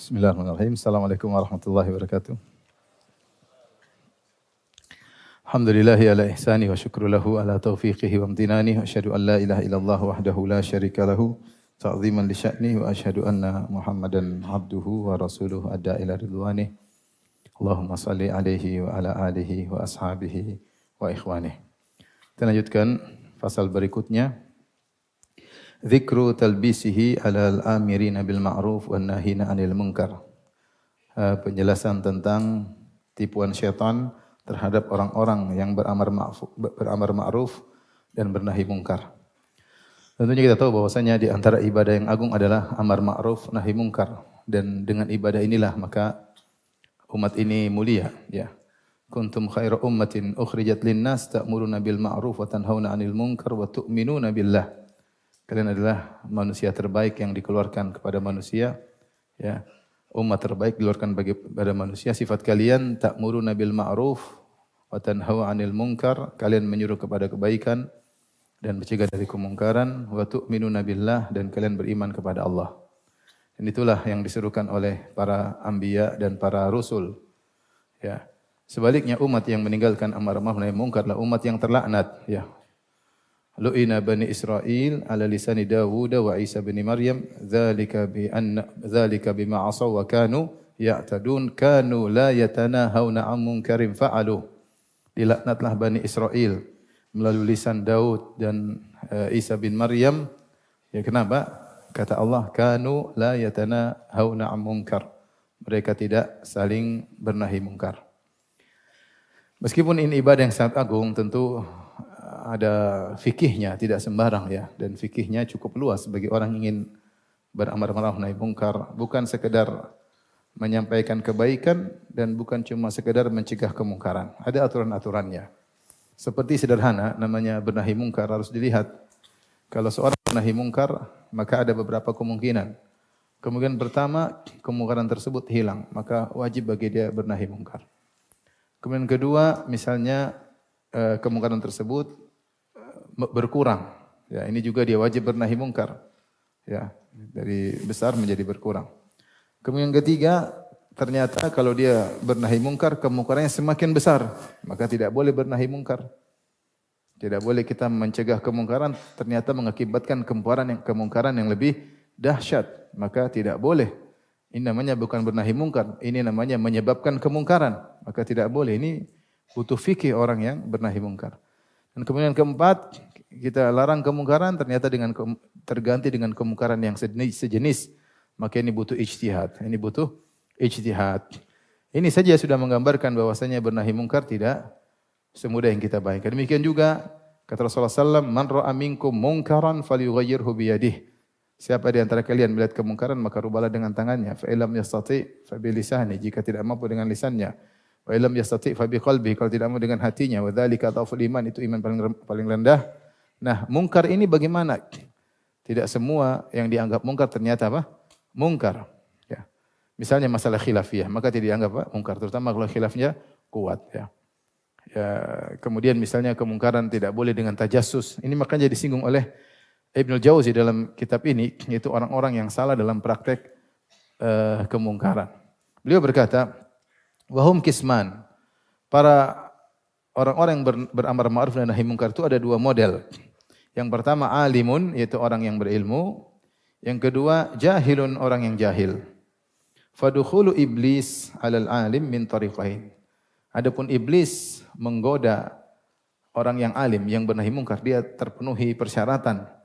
Bismillahirrahmanirrahim. Assalamualaikum warahmatullahi wabarakatuh. Alhamdulillahi ala ihsani wa syukru lahu ala taufiqihi wa amtinani wa asyhadu an la ilaha illallah wahdahu la syarika lahu ta'ziman li sya'ni wa asyhadu anna Muhammadan abduhu wa rasuluhu adda ila ridwani. Allahumma salli alaihi wa ala alihi wa ashabihi wa ikhwani. Kita lanjutkan pasal berikutnya. Dzikru talbisihi alal amirina bil ma'ruf wan nahina 'anil munkar. Penjelasan tentang tipuan syaitan terhadap orang-orang yang beramar ma'ruf dan bernahi munkar. Tentunya kita tahu bahwasanya di antara ibadah yang agung adalah amar ma'ruf nahi munkar, dan dengan ibadah inilah maka umat ini mulia, ya. Kuntum khaira ummatin ukhrijat lin-nas ta'muruna bil ma'ruf wa tanhauna 'anil munkar wa tu'minuna billah. Kalian adalah manusia terbaik yang dikeluarkan kepada manusia, ya. Umat terbaik dikeluarkan kepada manusia. Sifat kalian ta'muruna bil ma'ruf wa tanhauna 'anil munkar. Kalian menyuruh kepada kebaikan dan mencegah dari kemungkaran. Wa tu'minuna billah, dan kalian beriman kepada Allah. Dan itulah yang diserukan oleh para anbiya dan para rasul, ya. Sebaliknya umat yang meninggalkan amar ma'ruf nahi munkar adalah umat yang terlaknat, ya. Lu'ina bani Israel ala lisani Dawud wa Isa bin Maryam dzalika bima asaw wa kanu ya'tadun kanu la yatanahawna 'an munkarin fa'alu. Dilaknatlah Bani Israel melalui lisan Daud dan Isa bin Maryam. Ya, kenapa? Kata Allah, kanu la yatanahawna 'an munkar. Mereka tidak saling bernahi munkar. Meskipun ini ibadah yang sangat agung, tentu ada fikihnya, tidak sembarang, ya. Dan fikihnya cukup luas bagi orang yang ingin beramar ma'ruf nahi munkar. Bukan sekedar menyampaikan kebaikan dan bukan cuma sekedar mencegah kemungkaran. Ada aturan-aturannya. Seperti sederhana, namanya bernahi munkar harus dilihat. Kalau seorang bernahi munkar, maka ada beberapa kemungkinan. Kemungkinan pertama, kemungkaran tersebut hilang, maka wajib bagi dia bernahi munkar. Kemudian kedua, misalnya kemungkaran tersebut berkurang, ya, ini juga dia wajib bernahi munkar, ya, dari besar menjadi berkurang. Kemudian ketiga, ternyata kalau dia bernahi munkar kemungkarannya semakin besar, maka tidak boleh bernahi munkar. Tidak boleh kita mencegah kemungkaran ternyata mengakibatkan kemungkaran yang lebih dahsyat, maka tidak boleh. Ini namanya bukan bernahi munkar, ini namanya menyebabkan kemungkaran, maka tidak boleh. Ini butuh fikih orang yang bernahi munkar. Dan kemudian keempat, kita larang kemungkaran ternyata terganti dengan kemungkaran yang sejenis, maka ini butuh ijtihad. Ini butuh ijtihad. Ini saja sudah menggambarkan bahwasanya bernahi munkar tidak semudah yang kita bayangkan. Demikian juga kata Rasulullah SAW, man ra'a minkum munkaran falyughayyirhu biyadihi. Siapa di antara kalian melihat kemungkaran maka rubahlah dengan tangannya. Fa illam yastati' fa bilisanihi. Jika tidak mampu dengan lisannya. Wa illam yastati' fa biqalbihi, kalau tidak mau dengan hatinya. Wa dzalika dhaful iman, itu iman paling rendah. Nah, munkar ini bagaimana? Tidak semua yang dianggap munkar ternyata apa? Munkar, ya. Misalnya masalah khilafiyah, maka tidak dianggap apa? Munkar, terutama kalau khilafnya kuat, ya. Ya, kemudian misalnya kemungkaran tidak boleh dengan tajassus. Ini makanya disinggung oleh Ibnu Jauzi dalam kitab ini, yaitu orang-orang yang salah dalam praktek kemungkaran. Beliau berkata, wahum kisman. Para orang-orang yang beramar ma'ruf dan nahi munkar itu ada dua model. Yang pertama alimun, yaitu orang yang berilmu. Yang kedua jahilun, orang yang jahil. Fadukhulu iblis alal alim min tariqain. Adapun iblis menggoda orang yang alim, yang bernahi munkar, dia terpenuhi persyaratan.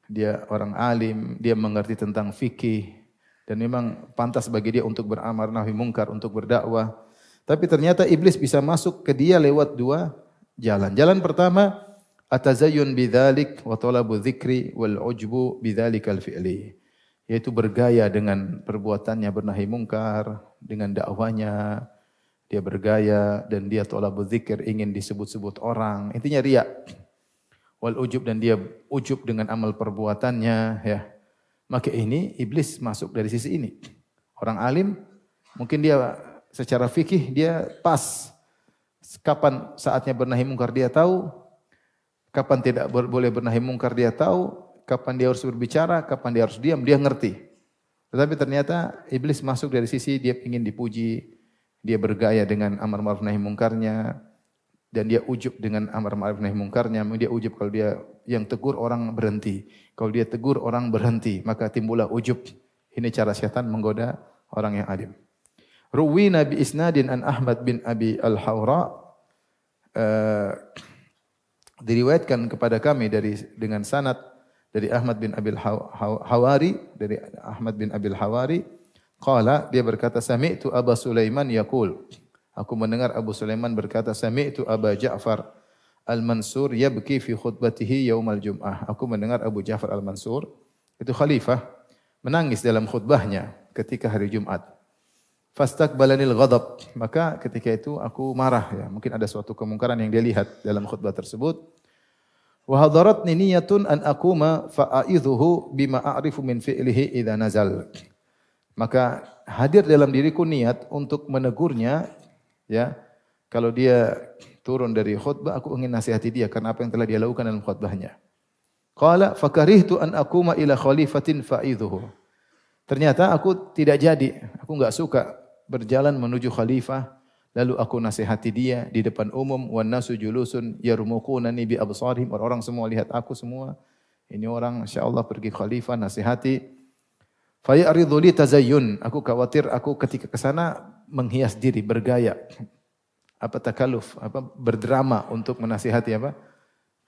Dia orang alim, dia mengerti tentang fikih, dan memang pantas bagi dia untuk beramar nahi munkar, untuk berdakwah. Tapi ternyata iblis bisa masuk ke dia lewat dua jalan. Jalan pertama, atazayyun bidzalik wa talabu dzikri wal ujbu bidzalikal fi'li. Yaitu bergaya dengan perbuatannya bernahi munkar, dengan dakwahnya. Dia bergaya dan dia talabu dzikir, ingin disebut-sebut orang. Intinya riya. Wal ujub, dan dia ujub dengan amal perbuatannya, ya. Maka ini iblis masuk dari sisi ini. Orang alim mungkin dia secara fikih dia pas. Kapan saatnya bernahi munkar dia tahu, kapan tidak boleh bernahi munkar dia tahu, kapan dia harus berbicara, kapan dia harus diam, dia ngerti. Tetapi ternyata iblis masuk dari sisi dia ingin dipuji, dia bergaya dengan amar ma'ruf nahi mungkarnya, dan dia ujub dengan amar ma'ruf nahi mungkarnya. Dia ujub kalau dia yang tegur orang berhenti. Kalau dia tegur orang berhenti, maka timbullah ujub. Ini cara syaitan menggoda orang yang alim. Ruwina bi isnadin an Ahmad bin Abi al-Hawra, diriwayatkan kepada kami dengan sanad dari Ahmad bin Abil Hawari, dari Ahmad bin Abil Hawari, qala, dia berkata, sami'tu Aba Sulaiman yaqul, aku mendengar Abu Sulaiman berkata, sami'tu Aba Ja'far Al-Mansur yabki fi khutbatihi yaumal Jum'ah. Aku mendengar Abu Ja'far Al-Mansur, itu khalifah, menangis dalam khutbahnya ketika hari Jumat. Fastaqbalanil ghadab, maka ketika itu aku marah, ya, mungkin ada suatu kemungkaran yang dia lihat dalam khutbah tersebut. Wa hadaratni niyatun an aquma fa'idhuhu bima a'rifu min fi'lihi idza nazal. Maka hadir dalam diriku niat untuk menegurnya, ya. Kalau dia turun dari khutbah, aku ingin nasihati dia karena apa yang telah dia lakukan dalam khutbahnya. Qala fakarihtu an aquma ila khalifatin fa'idhuhu. Ternyata aku tidak jadi, aku enggak suka berjalan menuju khalifah. Lalu aku nasihati dia di depan umum, wan nasu julusun yarmuqunani bi absarihim, orang semua lihat aku semua. Ini orang insyaallah pergi khalifah, nasihati. Fa ya'ridu li tazayyun, aku khawatir aku ketika ke sana menghias diri, bergaya. Apa takalluf, apa berdrama untuk menasihati apa?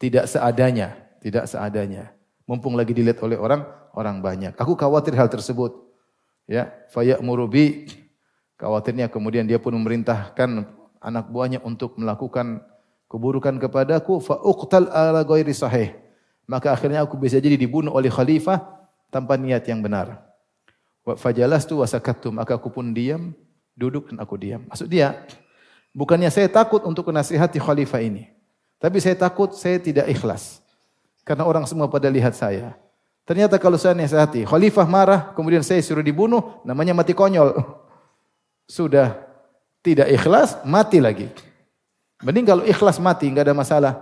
Tidak seadanya, tidak seadanya. Mumpung lagi dilihat oleh orang banyak. Aku khawatir hal tersebut. Ya, fa ya'muru bi, khawatirnya kemudian dia pun memerintahkan anak buahnya untuk melakukan keburukan kepadaku, fa uqtal ala ghairi sahih. Maka akhirnya aku bisa jadi dibunuh oleh khalifah tanpa niat yang benar. Wa fajalastu wa sakattu, maka aku pun diam, duduk dan aku diam. Maksud dia, bukannya saya takut untuk menasihati khalifah ini, tapi saya takut saya tidak ikhlas. Karena orang semua pada lihat saya. Ternyata kalau saya nasihati, khalifah marah, kemudian saya suruh dibunuh, namanya mati konyol. Sudah tidak ikhlas, mati lagi. Mending kalau ikhlas mati, enggak ada masalah.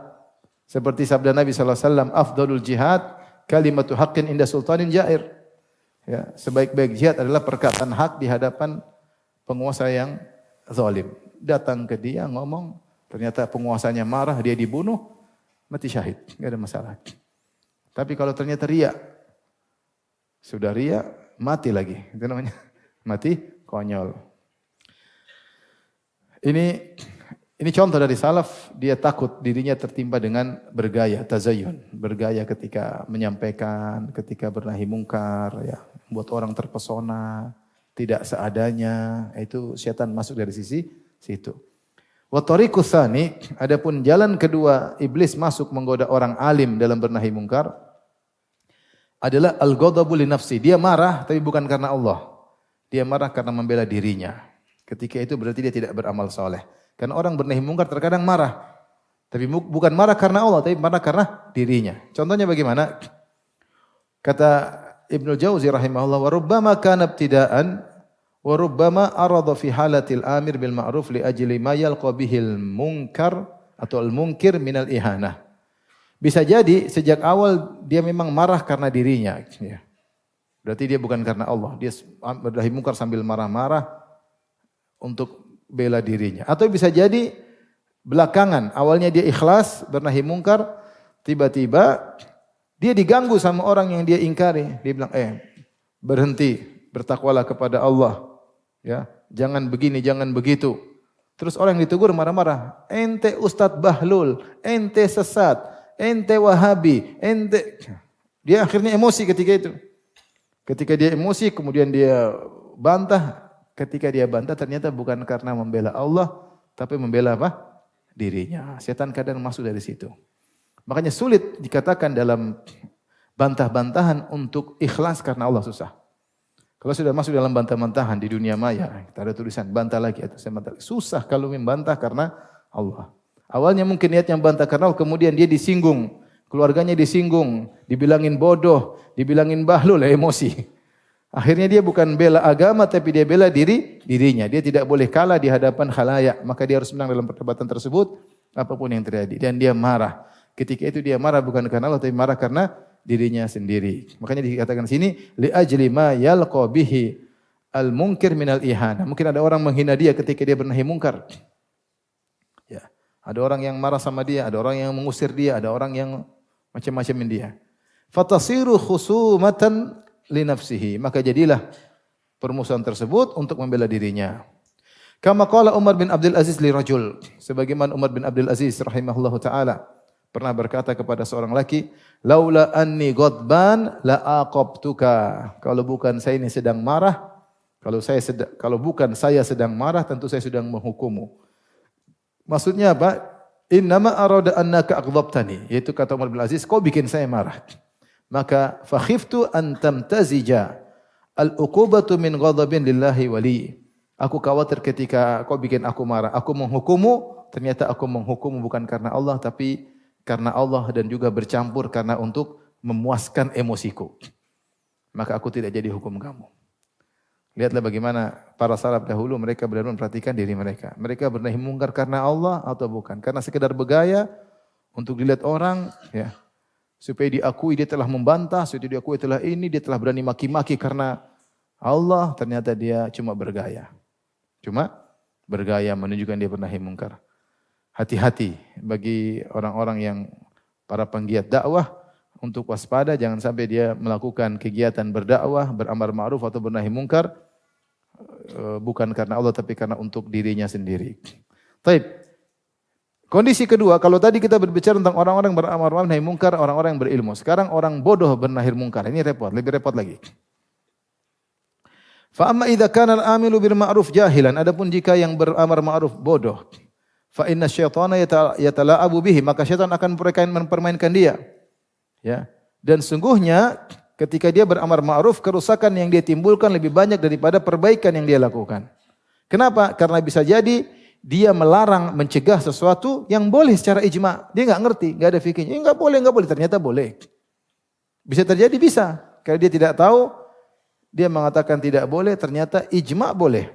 Seperti sabda Nabi SAW, afdalul jihad, kalimatu haqqin inda sultanin jair. Ya, sebaik-baik jihad adalah perkataan hak di hadapan penguasa yang zalim. Datang ke dia, ngomong, ternyata penguasanya marah, dia dibunuh, mati syahid. Enggak ada masalah. Tapi kalau ternyata riya, sudah riya, mati lagi. Itu namanya mati konyol. Ini contoh dari salaf, dia takut dirinya tertimpa dengan bergaya, tazayyun, bergaya ketika menyampaikan, ketika bernahi mungkar, ya, buat orang terpesona, tidak seadanya, itu syaitan masuk dari sisi situ. Wa tariqus tsani, adapun jalan kedua iblis masuk menggoda orang alim dalam bernahi mungkar adalah al-ghadabu li nafsi. Dia marah tapi bukan karena Allah. Dia marah karena membela dirinya. Ketika itu berarti dia tidak beramal saleh. Karena orang bernahi mungkar terkadang marah. Tapi bukan marah karena Allah, tapi marah karena dirinya. Contohnya bagaimana? Kata Ibnu Jauzi rahimahullah, wa rubbama kana ibtida'an wa rubbama arada fi halatil amir bil ma'ruf li ajli ma yalqa bihil munkar atau al munkir minal ihanah. Bisa jadi sejak awal dia memang marah karena dirinya. Ya. Berarti dia bukan karena Allah. Dia bernahi mungkar sambil marah-marah untuk bela dirinya. Atau bisa jadi belakangan, awalnya dia ikhlas bernahi mungkar, tiba-tiba dia diganggu sama orang yang dia ingkari. Dia bilang, berhenti, bertakwalah kepada Allah. Ya, jangan begini, jangan begitu. Terus orang yang ditegur marah-marah, ente Ustadz Bahlul, ente sesat, ente Wahabi, ente. Dia akhirnya emosi ketika itu. Ketika dia emosi, kemudian dia bantah. Ketika dia bantah ternyata bukan karena membela Allah, tapi membela apa? Dirinya. Setan kadang masuk dari situ. Makanya sulit dikatakan dalam bantah-bantahan untuk ikhlas karena Allah susah. Kalau sudah masuk dalam bantah-bantahan di dunia maya, kita ada tulisan bantah lagi atau saya bantah. Susah kalau membantah karena Allah. Awalnya mungkin niat yang bantah karena Allah, kemudian dia disinggung, keluarganya disinggung, dibilangin bodoh, dibilangin bahlul, emosi. Akhirnya dia bukan bela agama tapi dia bela dirinya. Dia tidak boleh kalah di hadapan khalayak, maka dia harus menang dalam perdebatan tersebut apapun yang terjadi. Dan dia marah. Ketika itu dia marah bukan karena Allah tapi marah karena dirinya sendiri. Makanya dikatakan sini li ajli ma yalqa bihi al-munkir minal ihana. Mungkin ada orang menghina dia ketika dia bernahi mungkar. Ya. Ada orang yang marah sama dia, ada orang yang mengusir dia, ada orang yang macam-macam dia. Fatasiru khusumatan li nafsihi. Maka jadilah permusuhan tersebut untuk membela dirinya. Kama qala Umar bin Abdul Aziz li rajul. Sebagaimana Umar bin Abdul Aziz rahimahullahu taala pernah berkata kepada seorang laki, "Laula anni ghadban la aqabtuka." Kalau bukan saya ini sedang marah, kalau bukan saya sedang marah, tentu saya sedang menghukummu. Maksudnya apa? Innama arada annaka aghdabtani. Yaitu kata Umar bin Aziz, kau bikin saya marah. Maka fakhiftu an tamtazija al-uqubatu min ghadabin lillahi wali. Aku khawatir ketika kau bikin aku marah, aku menghukummu, ternyata aku menghukummu bukan karena Allah tapi karena Allah dan juga bercampur karena untuk memuaskan emosiku. Maka aku tidak jadi hukum kamu. Lihatlah bagaimana para salaf dahulu mereka benar-benar memperhatikan diri mereka. Mereka bernahi mungkar karena Allah atau bukan? Karena sekedar bergaya untuk dilihat orang, ya, supaya diakui dia telah membantah, supaya diakui telah ini, dia telah berani maki-maki karena Allah. Ternyata dia cuma bergaya. Cuma bergaya menunjukkan dia bernahi mungkar. Hati-hati bagi orang-orang yang para penggiat dakwah untuk waspada, jangan sampai dia melakukan kegiatan berdakwah, beramar ma'ruf atau bernahi mungkar bukan karena Allah tapi karena untuk dirinya sendiri. Taib. Kondisi kedua, kalau tadi kita berbicara tentang orang-orang beramar ma'ruf nahi mungkar, orang-orang yang berilmu. Sekarang orang bodoh bernahi mungkar. Ini repot, lebih repot lagi. Fa amma idza kana al-amilu bil ma'ruf jahilan, adapun jika yang beramar ma'ruf bodoh, fa inna syaitana yatala'abu bihi, maka syaitan akan mempermainkan dia. Ya. Dan sungguhnya ketika dia beramar ma'ruf, kerusakan yang dia timbulkan lebih banyak daripada perbaikan yang dia lakukan. Kenapa? Karena bisa jadi dia melarang, mencegah sesuatu yang boleh secara ijma. Dia enggak ngerti, enggak ada fikihnya. Enggak boleh, ternyata boleh. Bisa terjadi, bisa. Karena dia tidak tahu, dia mengatakan tidak boleh, ternyata ijma boleh.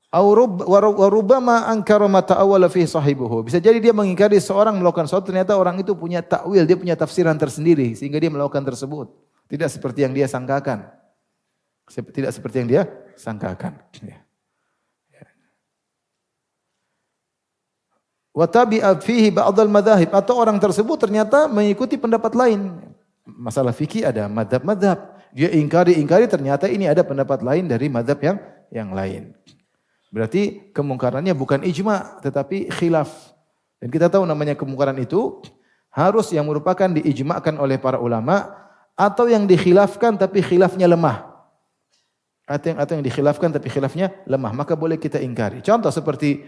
Warubama ankara ma ta'awwala fi sahibuhu. Bisa jadi dia mengingkari seorang melakukan sesuatu, ternyata orang itu punya takwil, dia punya tafsiran tersendiri sehingga dia melakukan tersebut. Tidak seperti yang dia sangkakan. Tidak seperti yang dia sangkakan. Wa tabi'a fihi ba'dal madzahib, atau orang tersebut ternyata mengikuti pendapat lain. Masalah fikih ada madzhab-madzhab. Dia ingkari ternyata ini ada pendapat lain dari madzhab yang lain. Berarti kemungkarannya bukan ijma tetapi khilaf. Dan kita tahu namanya kemungkaran itu harus yang merupakan diijma'kan oleh para ulama atau yang dikhilafkan tapi khilafnya lemah. Atau yang dikhilafkan tapi khilafnya lemah, maka boleh kita ingkari. Contoh seperti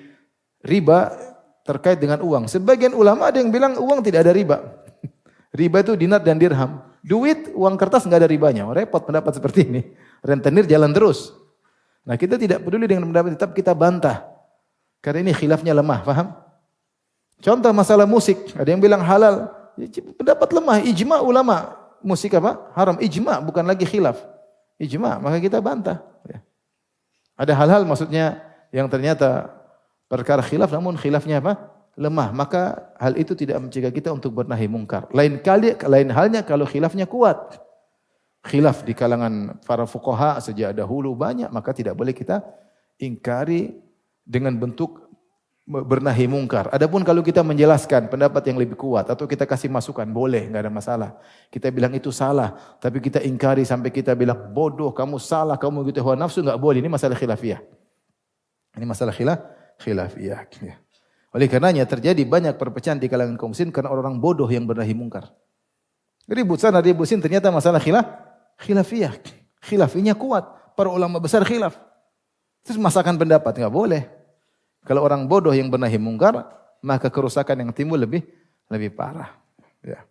riba terkait dengan uang. Sebagian ulama ada yang bilang uang tidak ada riba. Riba itu dinar dan dirham. Duit, uang kertas enggak ada ribanya. Repot pendapat seperti ini. Rentenir jalan terus. Nah, kita tidak peduli dengan pendapat tetap kita bantah. Karena ini khilafnya lemah, paham? Contoh masalah musik, ada yang bilang halal. Pendapat lemah, ijma ulama. Musik apa? Haram, ijma, bukan lagi khilaf. Ijma, maka kita bantah. Ada hal-hal maksudnya yang ternyata perkara khilaf namun khilafnya apa? Lemah. Maka hal itu tidak mencegah kita untuk bernahi mungkar. Lain halnya kalau khilafnya kuat. Khilaf di kalangan para fuqaha sejak dahulu banyak, maka tidak boleh kita ingkari dengan bentuk bernahi mungkar. Adapun kalau kita menjelaskan pendapat yang lebih kuat atau kita kasih masukan, boleh, enggak ada masalah. Kita bilang itu salah, tapi kita ingkari sampai kita bilang bodoh, kamu salah, kamu gitu hawa nafsu, enggak boleh. Ini masalah khilafiyah. Ini masalah khilafiyah. Oleh karenanya terjadi banyak perpecahan di kalangan kaum muslimin karena orang-orang bodoh yang bernahi mungkar. Ribut sana, ribut sini, ternyata masalah khilafiyah. Khilafiyahnya kuat. Para ulama besar khilaf. Terus masakan pendapat, enggak boleh. Kalau orang bodoh yang bernahi mungkar, maka kerusakan yang timbul lebih parah. Ya.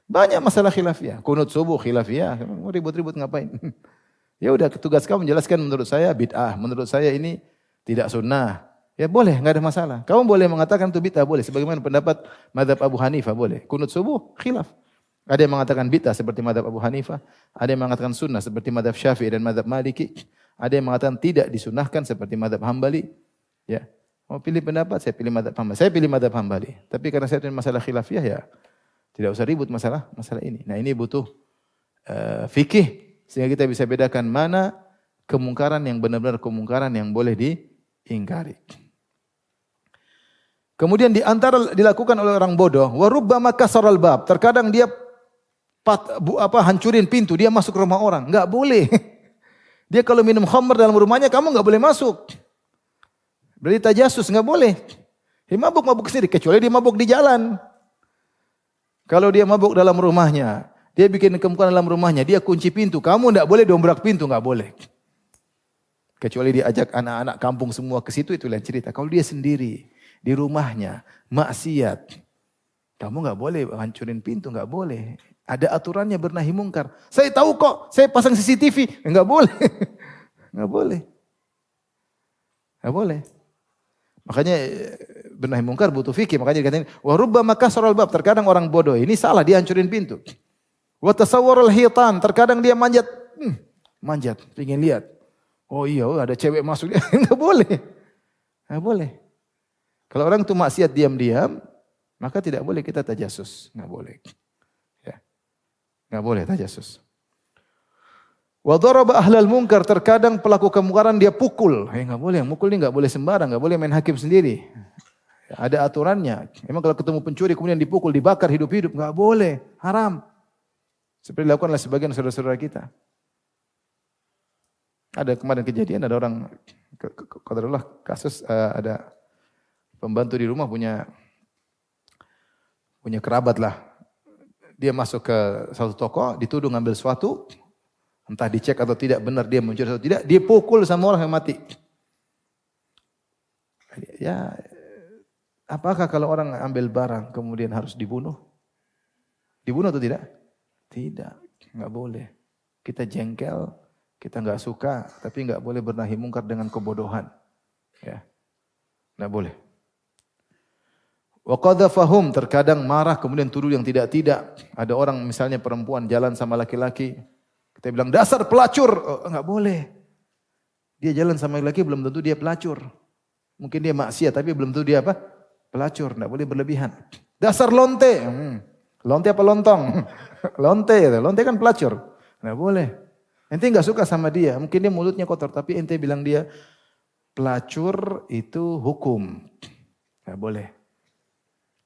Banyak masalah khilafiyah. Kunut subuh khilafiyah. Mau ribut-ribut ngapain? Ya udah, tugas kamu menjelaskan menurut saya bid'ah. Menurut saya ini tidak sunnah. Ya boleh, enggak ada masalah. Kamu boleh mengatakan itu bid'ah, boleh. Sebagaimana pendapat mazhab Abu Hanifah, boleh. Kunut subuh khilaf. Ada yang mengatakan bid'ah seperti mazhab Abu Hanifah, ada yang mengatakan sunnah seperti mazhab Syafi'i dan mazhab Maliki, ada yang mengatakan tidak disunnahkan seperti mazhab Hambali. Ya. Mau pilih pendapat, saya pilih mazhab Hambali. Saya pilih mazhab Hambali. Tapi karena saya punya masalah khilafiyah ya, Tidak usah ribut masalah ini. Nah, ini butuh fikih sehingga kita bisa bedakan mana kemungkaran yang benar-benar kemungkaran yang boleh diingkari. Kemudian di antara dilakukan oleh orang bodoh, wa rubbama kasaral bab. Terkadang dia hancurin pintu, dia masuk ke rumah orang. Enggak boleh. Dia kalau minum khamr dalam rumahnya, kamu enggak boleh masuk. Berarti tajasus, enggak boleh. Dia mabuk sendiri, kecuali dia mabuk di jalan. Kalau dia mabuk dalam rumahnya, dia bikin kemungkaran dalam rumahnya, dia kunci pintu, kamu enggak boleh dobrak pintu, enggak boleh. Kecuali dia ajak anak-anak kampung semua ke situ, itu lain cerita. Kalau dia sendiri, di rumahnya, maksiat, kamu enggak boleh hancurin pintu, enggak boleh. Ada aturannya bernahi mungkar. Saya tahu kok, saya pasang CCTV. Enggak boleh. Enggak boleh. Enggak boleh. Makanya bernahi mungkar butuh fikih. Makanya dikatakan, wa rubbama kasral bab. Terkadang orang bodoh ini salah, dia hancurin pintu. Wa tasawwarul hitan. Terkadang dia manjat. Manjat, ingin lihat. Oh iya, ada cewek masuk. Enggak boleh. Enggak boleh. Kalau orang itu maksiat diam-diam, maka tidak boleh kita tajasus. Enggak boleh. Enggak boleh tajasus. Wa daraba ahlal munkar, terkadang pelaku kemungkaran dia pukul. Enggak boleh, yang mukul ini enggak boleh sembarang, enggak boleh main hakim sendiri. Ada aturannya. Memang kalau ketemu pencuri kemudian dipukul, dibakar hidup-hidup, enggak boleh, haram. Seperti dilakukan oleh sebagian saudara-saudara kita. Ada kemarin kejadian, ada orang qadarullah kasus ada pembantu di rumah punya kerabat lah. Dia masuk ke satu toko, dituduh ngambil sesuatu, entah dicek atau tidak benar dia mencuri atau tidak, dia pukul sama orang yang mati. Ya, apakah kalau orang ambil barang kemudian harus dibunuh? Dibunuh atau tidak? Tidak, enggak boleh. Kita jengkel, kita enggak suka, tapi enggak boleh bernahi mungkar dengan kebodohan. Ya, enggak boleh. Wa qadzafahum, terkadang marah kemudian tuduh yang tidak-tidak. Ada orang misalnya perempuan jalan sama laki-laki, kita bilang dasar pelacur, enggak boleh. Dia jalan sama laki-laki belum tentu dia pelacur. Mungkin dia maksiat tapi belum tentu dia apa? Pelacur, enggak boleh berlebihan. Dasar lonte. Lonte apa lontong? Lonte kan pelacur. Enggak boleh. Ente enggak suka sama dia, mungkin dia mulutnya kotor tapi ente bilang dia pelacur itu hukum. Enggak boleh.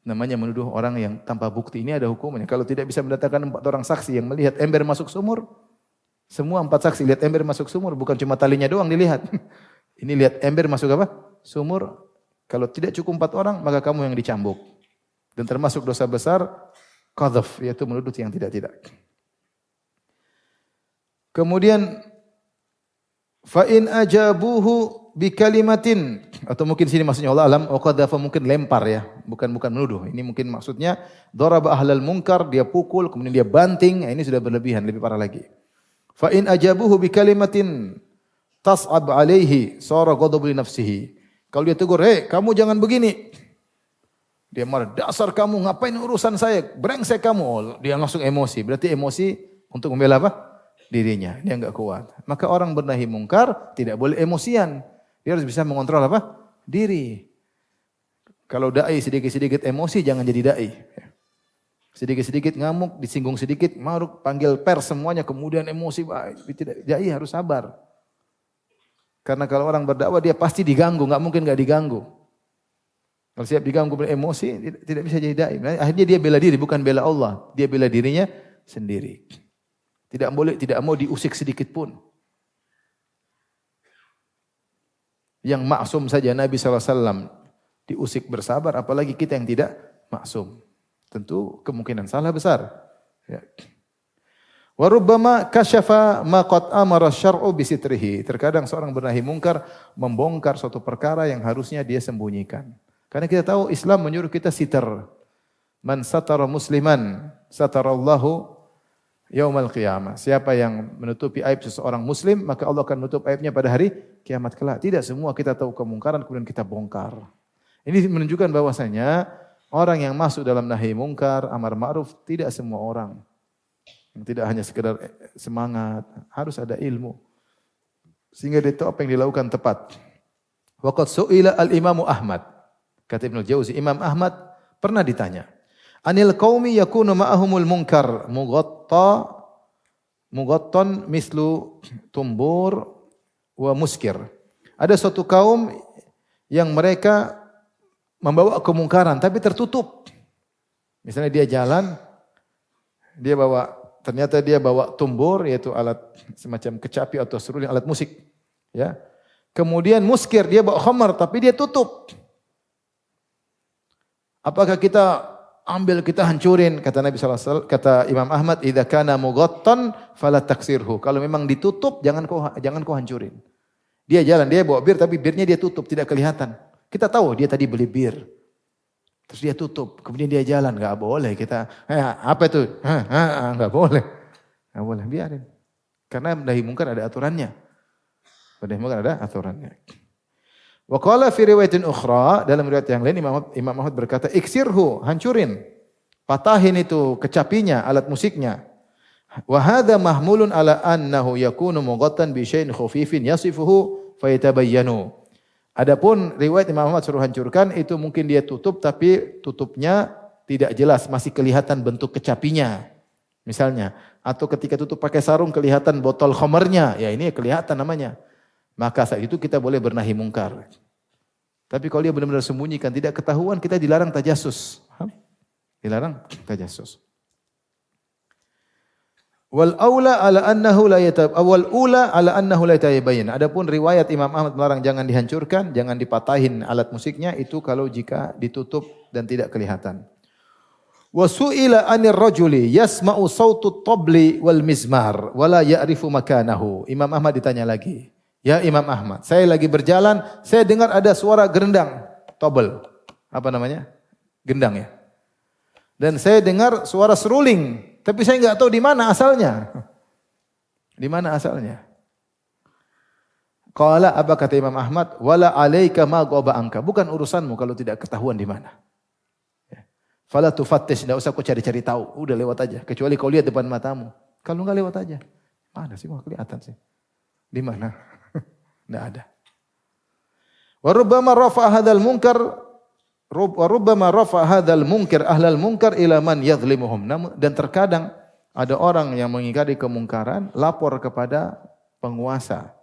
Namanya menuduh orang yang tanpa bukti, ini ada hukumnya. Kalau tidak bisa mendatangkan 4 orang saksi yang melihat ember masuk sumur, semua 4 saksi lihat ember masuk sumur, bukan cuma talinya doang dilihat. Ini lihat ember masuk apa? Sumur. Kalau tidak cukup 4 orang, maka kamu yang dicambuk. Dan termasuk dosa besar, qadzaf, yaitu menuduh yang tidak-tidak. Kemudian, fa in ajabuhu bi kalimatin, atau mungkin sini maksudnya Allah alam, qadzafa mungkin lempar ya, bukan menuduh. Ini mungkin maksudnya daraba ahlal munkar, dia pukul, kemudian dia banting, ini sudah berlebihan, lebih parah lagi. Fa in ajabuhu bi kalimatin tas'ab alaihi sara ghadabu li nafsihi. Kalau dia tegur, kamu jangan begini." Dia marah, "Dasar kamu ngapain urusan saya? Brengsek kamu." Oh, dia langsung emosi. Berarti emosi untuk membela apa? Dirinya. Dia enggak kuat. Maka orang bernahi mungkar tidak boleh emosian. Dia harus bisa mengontrol apa? Diri. Kalau dai sedikit-sedikit emosi, jangan jadi dai. Sedikit-sedikit ngamuk, disinggung sedikit, maruk, panggil pers semuanya, kemudian emosi. Tidak, dai harus sabar. Karena kalau orang berdakwah, dia pasti diganggu, nggak mungkin nggak diganggu. Kalau siap diganggu emosi, tidak bisa jadi dai. Akhirnya dia bela diri, bukan bela Allah. Dia bela dirinya sendiri. Tidak mau diusik sedikit pun. Yang maksum saja Nabi SAW diusik bersabar, apalagi kita yang tidak maksum. Tentu kemungkinan salah besar. Ya. Wa rubbama kasyafa ma qad amara syar'u bisitrihi. Terkadang seorang bernahi mungkar membongkar suatu perkara yang harusnya dia sembunyikan. Karena kita tahu Islam menyuruh kita sitar. Man satara musliman satarallahu yaumal qiyamah. Siapa yang menutupi aib seseorang muslim, maka Allah akan menutup aibnya pada hari kiamat kelak. Tidak semua kita tahu kemungkaran kemudian kita bongkar. Ini menunjukkan bahwasanya orang yang masuk dalam nahi mungkar, amar ma'ruf, tidak semua orang. Tidak hanya sekedar semangat, harus ada ilmu. Sehingga dia tahu apa yang dilakukan tepat. Waqad su'ila al-Imam Ahmad. Kata Ibnu Jauzi, Imam Ahmad pernah ditanya, Anil qaumi yakunu ma'ahumul munkar mughattan mislu tumbur wa muskir. Ada suatu kaum yang mereka membawa kemungkaran tapi tertutup. Misalnya dia jalan, ternyata dia bawa tumbur, yaitu alat semacam kecapi atau seruling, alat musik. Ya. Kemudian muskir, dia bawa khamar tapi dia tutup. Apakah kita ambil, kita hancurin? Kata Nabi SAW, kata Imam Ahmad, idza kana mughattan fala taksirhu. Kalau memang ditutup, jangan kau hancurin. Dia jalan, dia bawa bir tapi birnya dia tutup, tidak kelihatan. Kita tahu dia tadi beli bir. Terus dia tutup, kemudian dia jalan, enggak boleh kita, apa itu? Enggak boleh. Enggak boleh, biarin. Karena nahi mungkar ada aturannya. Nahi mungkar ada aturannya. Wa qala fi riwayatin ukhra, dalam riwayat yang lain Imam Ahmad berkata, iksirhu, hancurin. Patahin itu kecapinya, alat musiknya. Wa hadza mahmulun ala annahu yakunu mughattan bi syai'in khafifin yasifuhu fayatabayyanu. Adapun riwayat Imam Ahmad suruh hancurkan itu mungkin dia tutup tapi tutupnya tidak jelas, masih kelihatan bentuk kecapinya. Misalnya, atau ketika tutup pakai sarung kelihatan botol khamarnya, ya ini kelihatan namanya. Maka saat itu kita boleh bernahi mungkar. Tapi kalau dia benar-benar sembunyikan, tidak ketahuan, kita dilarang tajasus. Dilarang tajasus. Wal ula ala annahu la yatabayyan. Adapun riwayat Imam Ahmad melarang jangan dihancurkan, jangan dipatahin alat musiknya, itu kalau jika ditutup dan tidak kelihatan. Wa su'ila 'anir rajuli yasma'u sautut tabli wal mizmar wa la ya'rifu makanahu. Imam Ahmad ditanya lagi. Ya Imam Ahmad, saya lagi berjalan, saya dengar ada suara gerendang, tabel. Apa namanya? Gendang ya. Dan saya dengar suara seruling. Tapi saya enggak tahu di mana asalnya. Di mana asalnya? Qala, apa kata Imam Ahmad? Wala alaika ma ghaba anka. Bukan urusanmu kalau tidak ketahuan di mana. Fala tufattish, enggak usah kau cari-cari tahu. Udah lewat aja. Kecuali kau lihat depan matamu. Kalau enggak lewat aja. Mana sih mau kelihatan sih? Di mana? Enggak ada. Wa rubbama rafa'a hadzal munkar Warubbama rafa hadzal munkar ahlal munkar ila man yadhlimuhum. Dan terkadang ada orang yang mengingkari kemungkaran lapor kepada penguasa.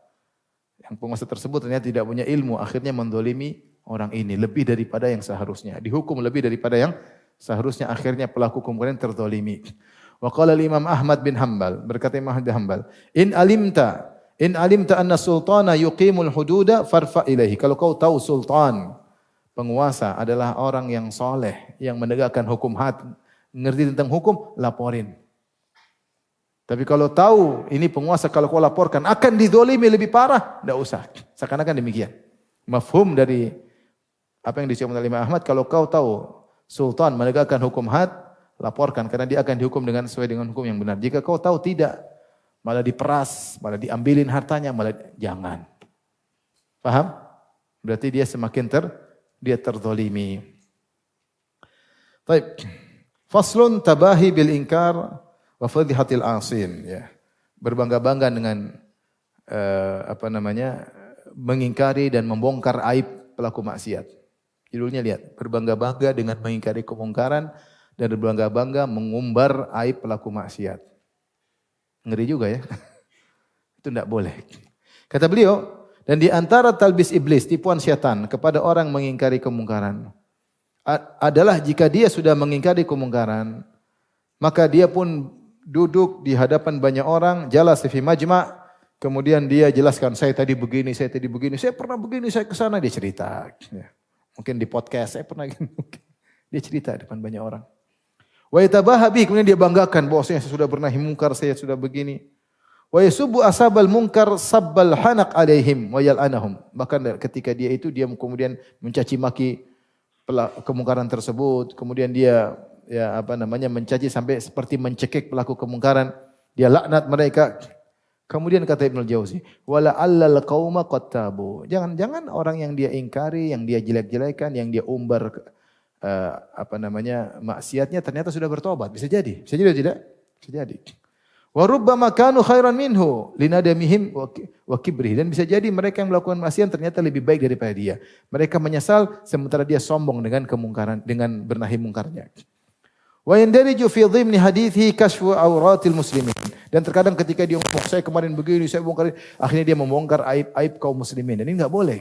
Yang penguasa tersebut ternyata tidak punya ilmu, akhirnya mendolimi orang ini lebih daripada yang seharusnya. Dihukum lebih daripada yang seharusnya, akhirnya pelaku kemungkaran terdolimi. Wa qala Imam Ahmad bin Hanbal, berkata Imam Ahmad bin Hanbal, in alimta anna sultana yuqimul hududa farfa ilaihi. Kalau kau tahu sultan, penguasa adalah orang yang soleh, yang menegakkan hukum had, ngerti tentang hukum, laporin. Tapi kalau tahu ini penguasa, kalau kau laporkan akan dizolimi lebih parah, tidak usah. Seakan-akan demikian. Mafhum dari apa yang diciptakan oleh Imam Ahmad, kalau kau tahu sultan menegakkan hukum had, laporkan karena dia akan dihukum sesuai dengan hukum yang benar. Jika kau tahu tidak, malah diperas, malah diambilin hartanya, malah jangan. Paham? Berarti dia semakin dia terzalimi. Baik. Faslun tabahi bil inkar wa fadhihatil asin, ya. Berbangga-bangga dengan mengingkari dan membongkar aib pelaku maksiat. Judulnya lihat, berbangga-bangga dengan mengingkari kemungkaran dan berbangga-bangga mengumbar aib pelaku maksiat. Ngeri juga ya. Itu tidak boleh. Kata beliau, dan di antara talbis iblis, tipuan syaitan kepada orang mengingkari kemungkaran adalah jika dia sudah mengingkari kemungkaran, maka dia pun duduk di hadapan banyak orang, jalas fi majma', kemudian dia jelaskan, saya tadi begini, saya pernah begini, saya ke sana, dia cerita. Ya. Mungkin di podcast, saya pernah gini. Dia cerita di depan banyak orang. Wa yatabaha bi, kemudian dia banggakan bahwasanya saya sudah pernah mungkar, saya sudah begini. Wa yasubbu ashabal munkar sabbal hanaq alaihim wa yal'anahum. Bahkan ketika dia kemudian mencaci maki kemungkaran tersebut, kemudian dia mencaci sampai seperti mencekik pelaku kemungkaran, dia laknat mereka. Kemudian kata Ibnu Jauzi, wala allal qauma qad tabu. Jangan orang yang dia ingkari, yang dia jelek-jelekan, yang dia umbar maksiatnya ternyata sudah bertobat. Bisa jadi atau tidak? Bisa jadi. Wa rubbama kanu khairan minhu linadamihim wa kibrih, dan bisa jadi mereka yang melakukan maksiat ternyata lebih baik daripada dia. Mereka menyesal sementara dia sombong dengan kemungkaran, dengan bernahi mungkarnya. Wa yandariju fi dhimni hadithi kashfu auratil muslimin. Dan terkadang ketika dia ngomong, saya kemarin begini, saya bongkar, akhirnya dia membongkar aib kaum muslimin. Dan ini enggak boleh.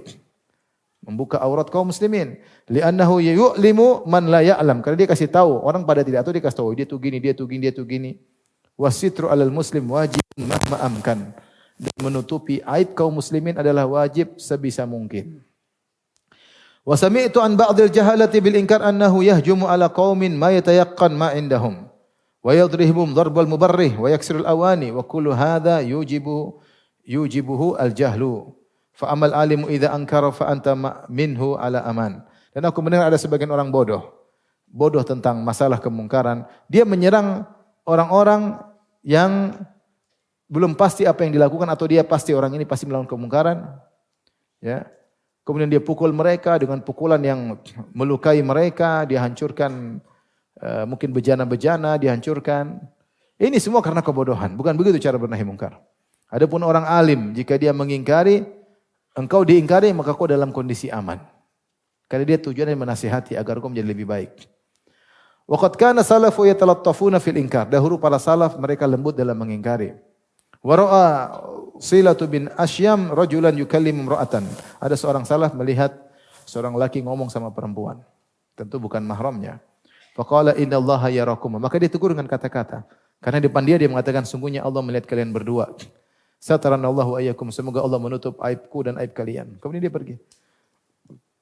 Membuka aurat kaum muslimin. Li'annahu yu'limu man la ya'lam. Karena dia kasih tahu, orang pada tidak tahu dia kasih tahu, dia tuh gini, dia tuh gini, dia tuh gini. Wasitru 'alal muslim wajib mahma amkan. Dan menutupi aib kaum muslimin adalah wajib sebisa mungkin. Wa sami'tu an ba'dil jahalati bil inkar annahu yahjumu ala qaumin ma yatayaqqan ma indahum wa yadrihum darbal mubarrih wa yaksirul awani wa kullu hadha yujibuhu al jahlu fa amal alimu idza ankara fa anta minhu ala aman. Dan aku mendengar ada sebagian orang bodoh tentang masalah kemungkaran, dia menyerang orang-orang yang belum pasti apa yang dilakukan atau dia pasti orang ini pasti melakukan kemungkaran, ya. Kemudian dia pukul mereka dengan pukulan yang melukai mereka, dia hancurkan mungkin bejana-bejana, dihancurkan. Ini semua karena kebodohan. Bukan begitu cara bernahi mungkar. Adapun orang alim, jika dia mengingkari, engkau diingkari, maka kau dalam kondisi aman. Karena dia tujuannya menasihati agar kau menjadi lebih baik. Waqad kana salafu yatalattafuna fil inkar. Dahulu para salaf mereka lembut dalam mengingkari. Wa ra'a Silatu bin Asyam rajulan yukallimu imra'atan. Ada seorang salaf melihat seorang laki ngomong sama perempuan. Tentu bukan mahramnya. Faqala innallaha yarakum. Maka dia tegur dengan kata-kata. Karena depan dia mengatakan sungguhnya Allah melihat kalian berdua. Sataranallahu ayyakum. Semoga Allah menutup aibku dan aib kalian. Kemudian dia pergi.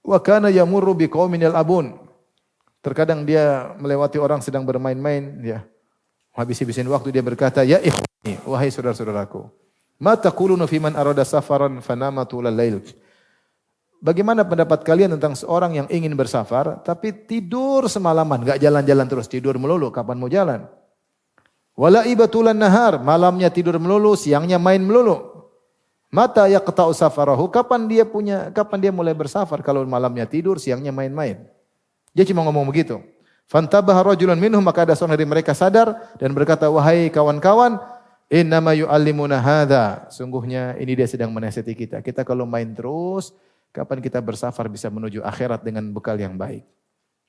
Wa kana yamurru biqaumin yal'abun. Terkadang dia melewati orang sedang bermain-main, ya. Habis-habisin waktu dia berkata, "Ya ikhwani, wahai saudara-saudaraku, ma taquluna fi man arada safaran fanama tulal lail?" Bagaimana pendapat kalian tentang seorang yang ingin bersafar tapi tidur semalaman, enggak jalan-jalan terus, tidur melulu, kapan mau jalan? Wala ibatulan nahar, malamnya tidur melulu, siangnya main melulu. Mata yaqta'u safarahu, kapan dia mulai bersafar kalau malamnya tidur, siangnya main-main? Dia cuma ngomong begitu. Fantabaha rajulun minhum, maka ada seorang dari mereka sadar dan berkata, "Wahai kawan-kawan, innama yu'allimuna hadza." Sungguhnya ini dia sedang menasihati kita. Kita kalau main terus, kapan kita bersafar bisa menuju akhirat dengan bekal yang baik.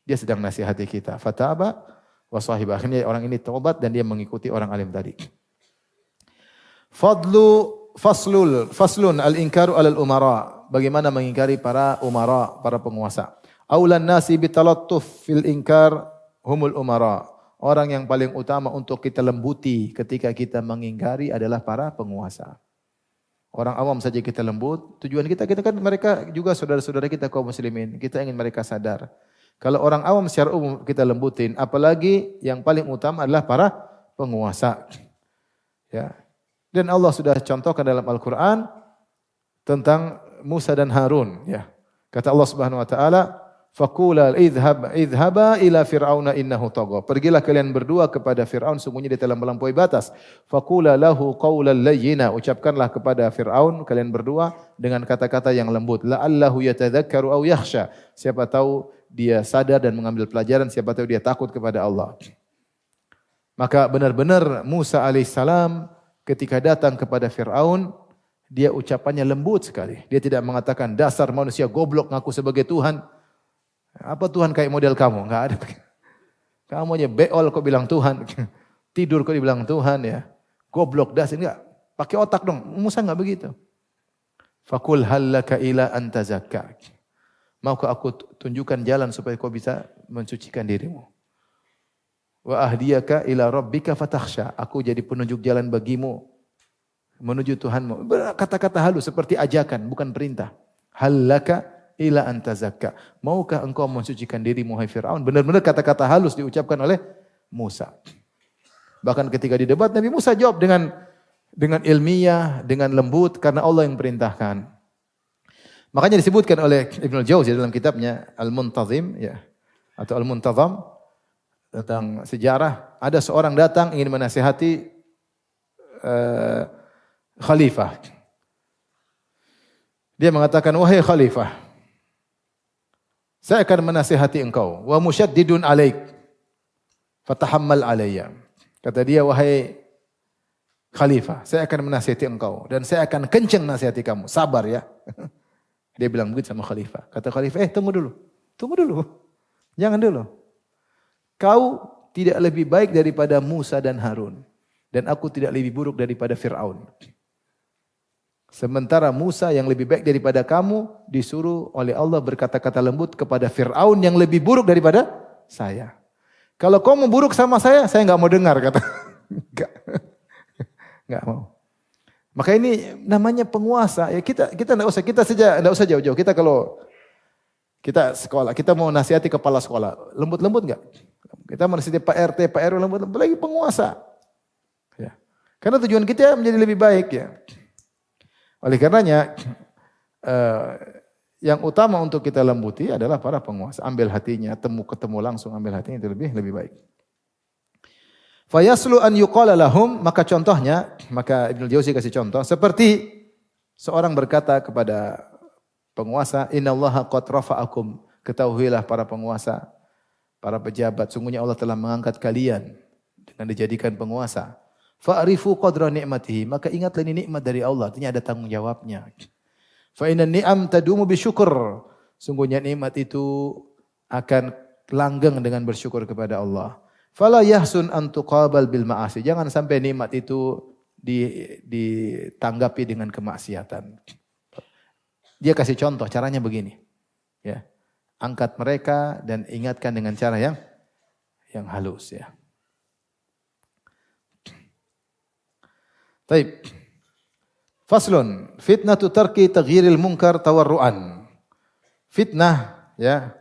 Dia sedang nasihati kita. Fataba wa sahiba. Akhirnya orang ini taubat dan dia mengikuti orang alim tadi. Faslun al-inkaru alal umara. Bagaimana mengingkari para umara, para penguasa. Aulan nasi bitalattuf fil inkar humul umara. Orang yang paling utama untuk kita lembuti ketika kita mengingkari adalah para penguasa. Orang awam saja kita lembut, tujuan kita kan mereka juga saudara-saudara kita kaum muslimin. Kita ingin mereka sadar. Kalau orang awam secara umum kita lembutin, apalagi yang paling utama adalah para penguasa. Ya. Dan Allah sudah contohkan dalam Al-Qur'an tentang Musa dan Harun, ya. Kata Allah Subhanahu wa taala, faqula idhaba ila fir'auna innahu tagha. Pergilah kalian berdua kepada Firaun, sungguhnya dia telah melampaui batas. Faqula lahu qawlan layyina. Ucapkanlah kepada Firaun kalian berdua dengan kata-kata yang lembut. La'allahu yatadzakkaru aw yakhsha. Siapa tahu dia sadar dan mengambil pelajaran, siapa tahu dia takut kepada Allah. Maka benar-benar Musa alaihissalam ketika datang kepada Firaun, dia ucapannya lembut sekali. Dia tidak mengatakan dasar manusia goblok ngaku sebagai Tuhan. Apa Tuhan kayak model kamu? Enggak ada. Kamu aja beol kok bilang Tuhan. Tidur kok dibilang Tuhan, ya. Goblok dasar, enggak. Pakai otak dong. Musa enggak begitu. Fakul hallaka ila antazakka. Maukah aku tunjukkan jalan supaya kau bisa mensucikan dirimu? Wa ahdiyaka ila rabbika fatakhsha. Aku jadi penunjuk jalan bagimu menuju Tuhanmu. Kata-kata halus seperti ajakan, bukan perintah. Hallaka ila antazakka. Maukah engkau mensucikan dirimu, hai Fir'aun? Benar-benar kata-kata halus diucapkan oleh Musa. Bahkan ketika di debat, Nabi Musa jawab dengan ilmiah, dengan lembut, karena Allah yang perintahkan. Makanya disebutkan oleh Ibnu Jauzi dalam kitabnya Al-Muntazim, ya, atau Al-Muntazam, tentang sejarah. Ada seorang datang ingin menasihati khalifah. Dia mengatakan, wahai khalifah, saya akan menasihati engkau. Wa musyaddidun alaik. Fatahammal alayya. Kata dia, wahai khalifah, saya akan menasihati engkau. Dan saya akan kencang nasihati kamu. Sabar ya. Dia bilang begitu sama khalifah. Kata khalifah, tunggu dulu. Tunggu dulu. Jangan dulu. Kau tidak lebih baik daripada Musa dan Harun. Dan aku tidak lebih buruk daripada Fir'aun. Sementara Musa yang lebih baik daripada kamu disuruh oleh Allah berkata-kata lembut kepada Fir'aun yang lebih buruk daripada saya. Kalau kau mau buruk sama saya enggak mau dengar, kata. Enggak mau. Maka ini namanya penguasa. Ya kita enggak usah jauh-jauh. Kita kalau kita sekolah, kita mau nasihati kepala sekolah, lembut-lembut enggak? Kita mau nasihati Pak RT, Pak RW lembut-lembut, lagi penguasa. Ya. Karena tujuan kita menjadi lebih baik ya. Oleh karenanya yang utama untuk kita lembuti adalah para penguasa. Ambil hatinya, ketemu langsung, ambil hatinya itu lebih baik. Fayaslu an yuqala lahum, maka contohnya, maka Ibnu Jauzi kasih contoh seperti seorang berkata kepada penguasa, innallaha qad rafa'akum, ketahuilah para penguasa, para pejabat, sungguhnya Allah telah mengangkat kalian dengan dijadikan penguasa. Fa'rifu qadra ni'matihi, maka ingatlah ini nikmat dari Allah, artinya ada tanggung jawabnya. Fa inna ni'am tadumu bisyukur, sungguhnya nikmat itu akan langgeng dengan bersyukur kepada Allah. Fala yahsun an tuqabal bil ma'asi, jangan sampai nikmat itu ditanggapi dengan kemaksiatan. Dia kasih contoh, caranya begini. Ya. Angkat mereka dan ingatkan dengan cara yang halus ya. Taib. Faslun, fitnatu tarki taghyiril munkar tawarruan. Fitnah ya.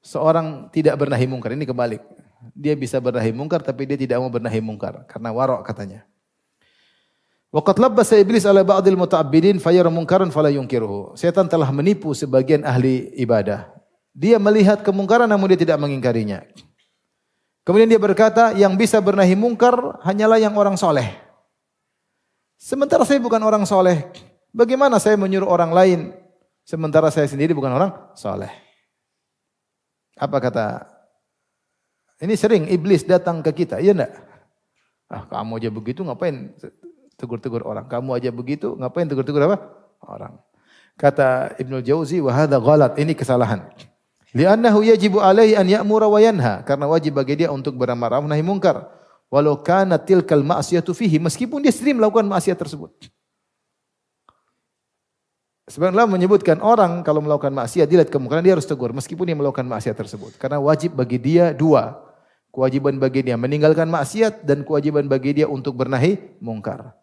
Seorang tidak bernahi munkar, ini kebalik. Dia bisa bernahi munkar tapi dia tidak mau bernahi munkar karena warok katanya. Waqad labbasa iblis ala ba'dil muta'abbidin fayara munkaran fala yunkiruhu. Setan telah menipu sebagian ahli ibadah. Dia melihat kemungkaran namun dia tidak mengingkarinya. Kemudian dia berkata, yang bisa bernahi munkar hanyalah yang orang soleh. Sementara saya bukan orang soleh. Bagaimana saya menyuruh orang lain sementara saya sendiri bukan orang soleh? Apa kata? Ini sering iblis datang ke kita, iya enggak? Kamu aja begitu ngapain tegur-tegur orang? Kamu aja begitu ngapain tegur-tegur apa? Orang. Kata Ibnu Jauzi, wa hadza ghalat, ini kesalahan. Li'annahu yajibu alaihi an ya'mura wa yanha, karena wajib bagi dia untuk beramar ma'ruf nahi munkar. Walau kana tilkal ma'siyatu fihi, meskipun dia sendiri melakukan maksiat tersebut. Sebenarnya menyebutkan orang kalau melakukan maksiat dilihat kemungkaran dia harus tegur meskipun dia melakukan maksiat tersebut. Karena wajib bagi dia dua. Kewajiban bagi dia meninggalkan maksiat dan kewajiban bagi dia untuk bernahi mungkar.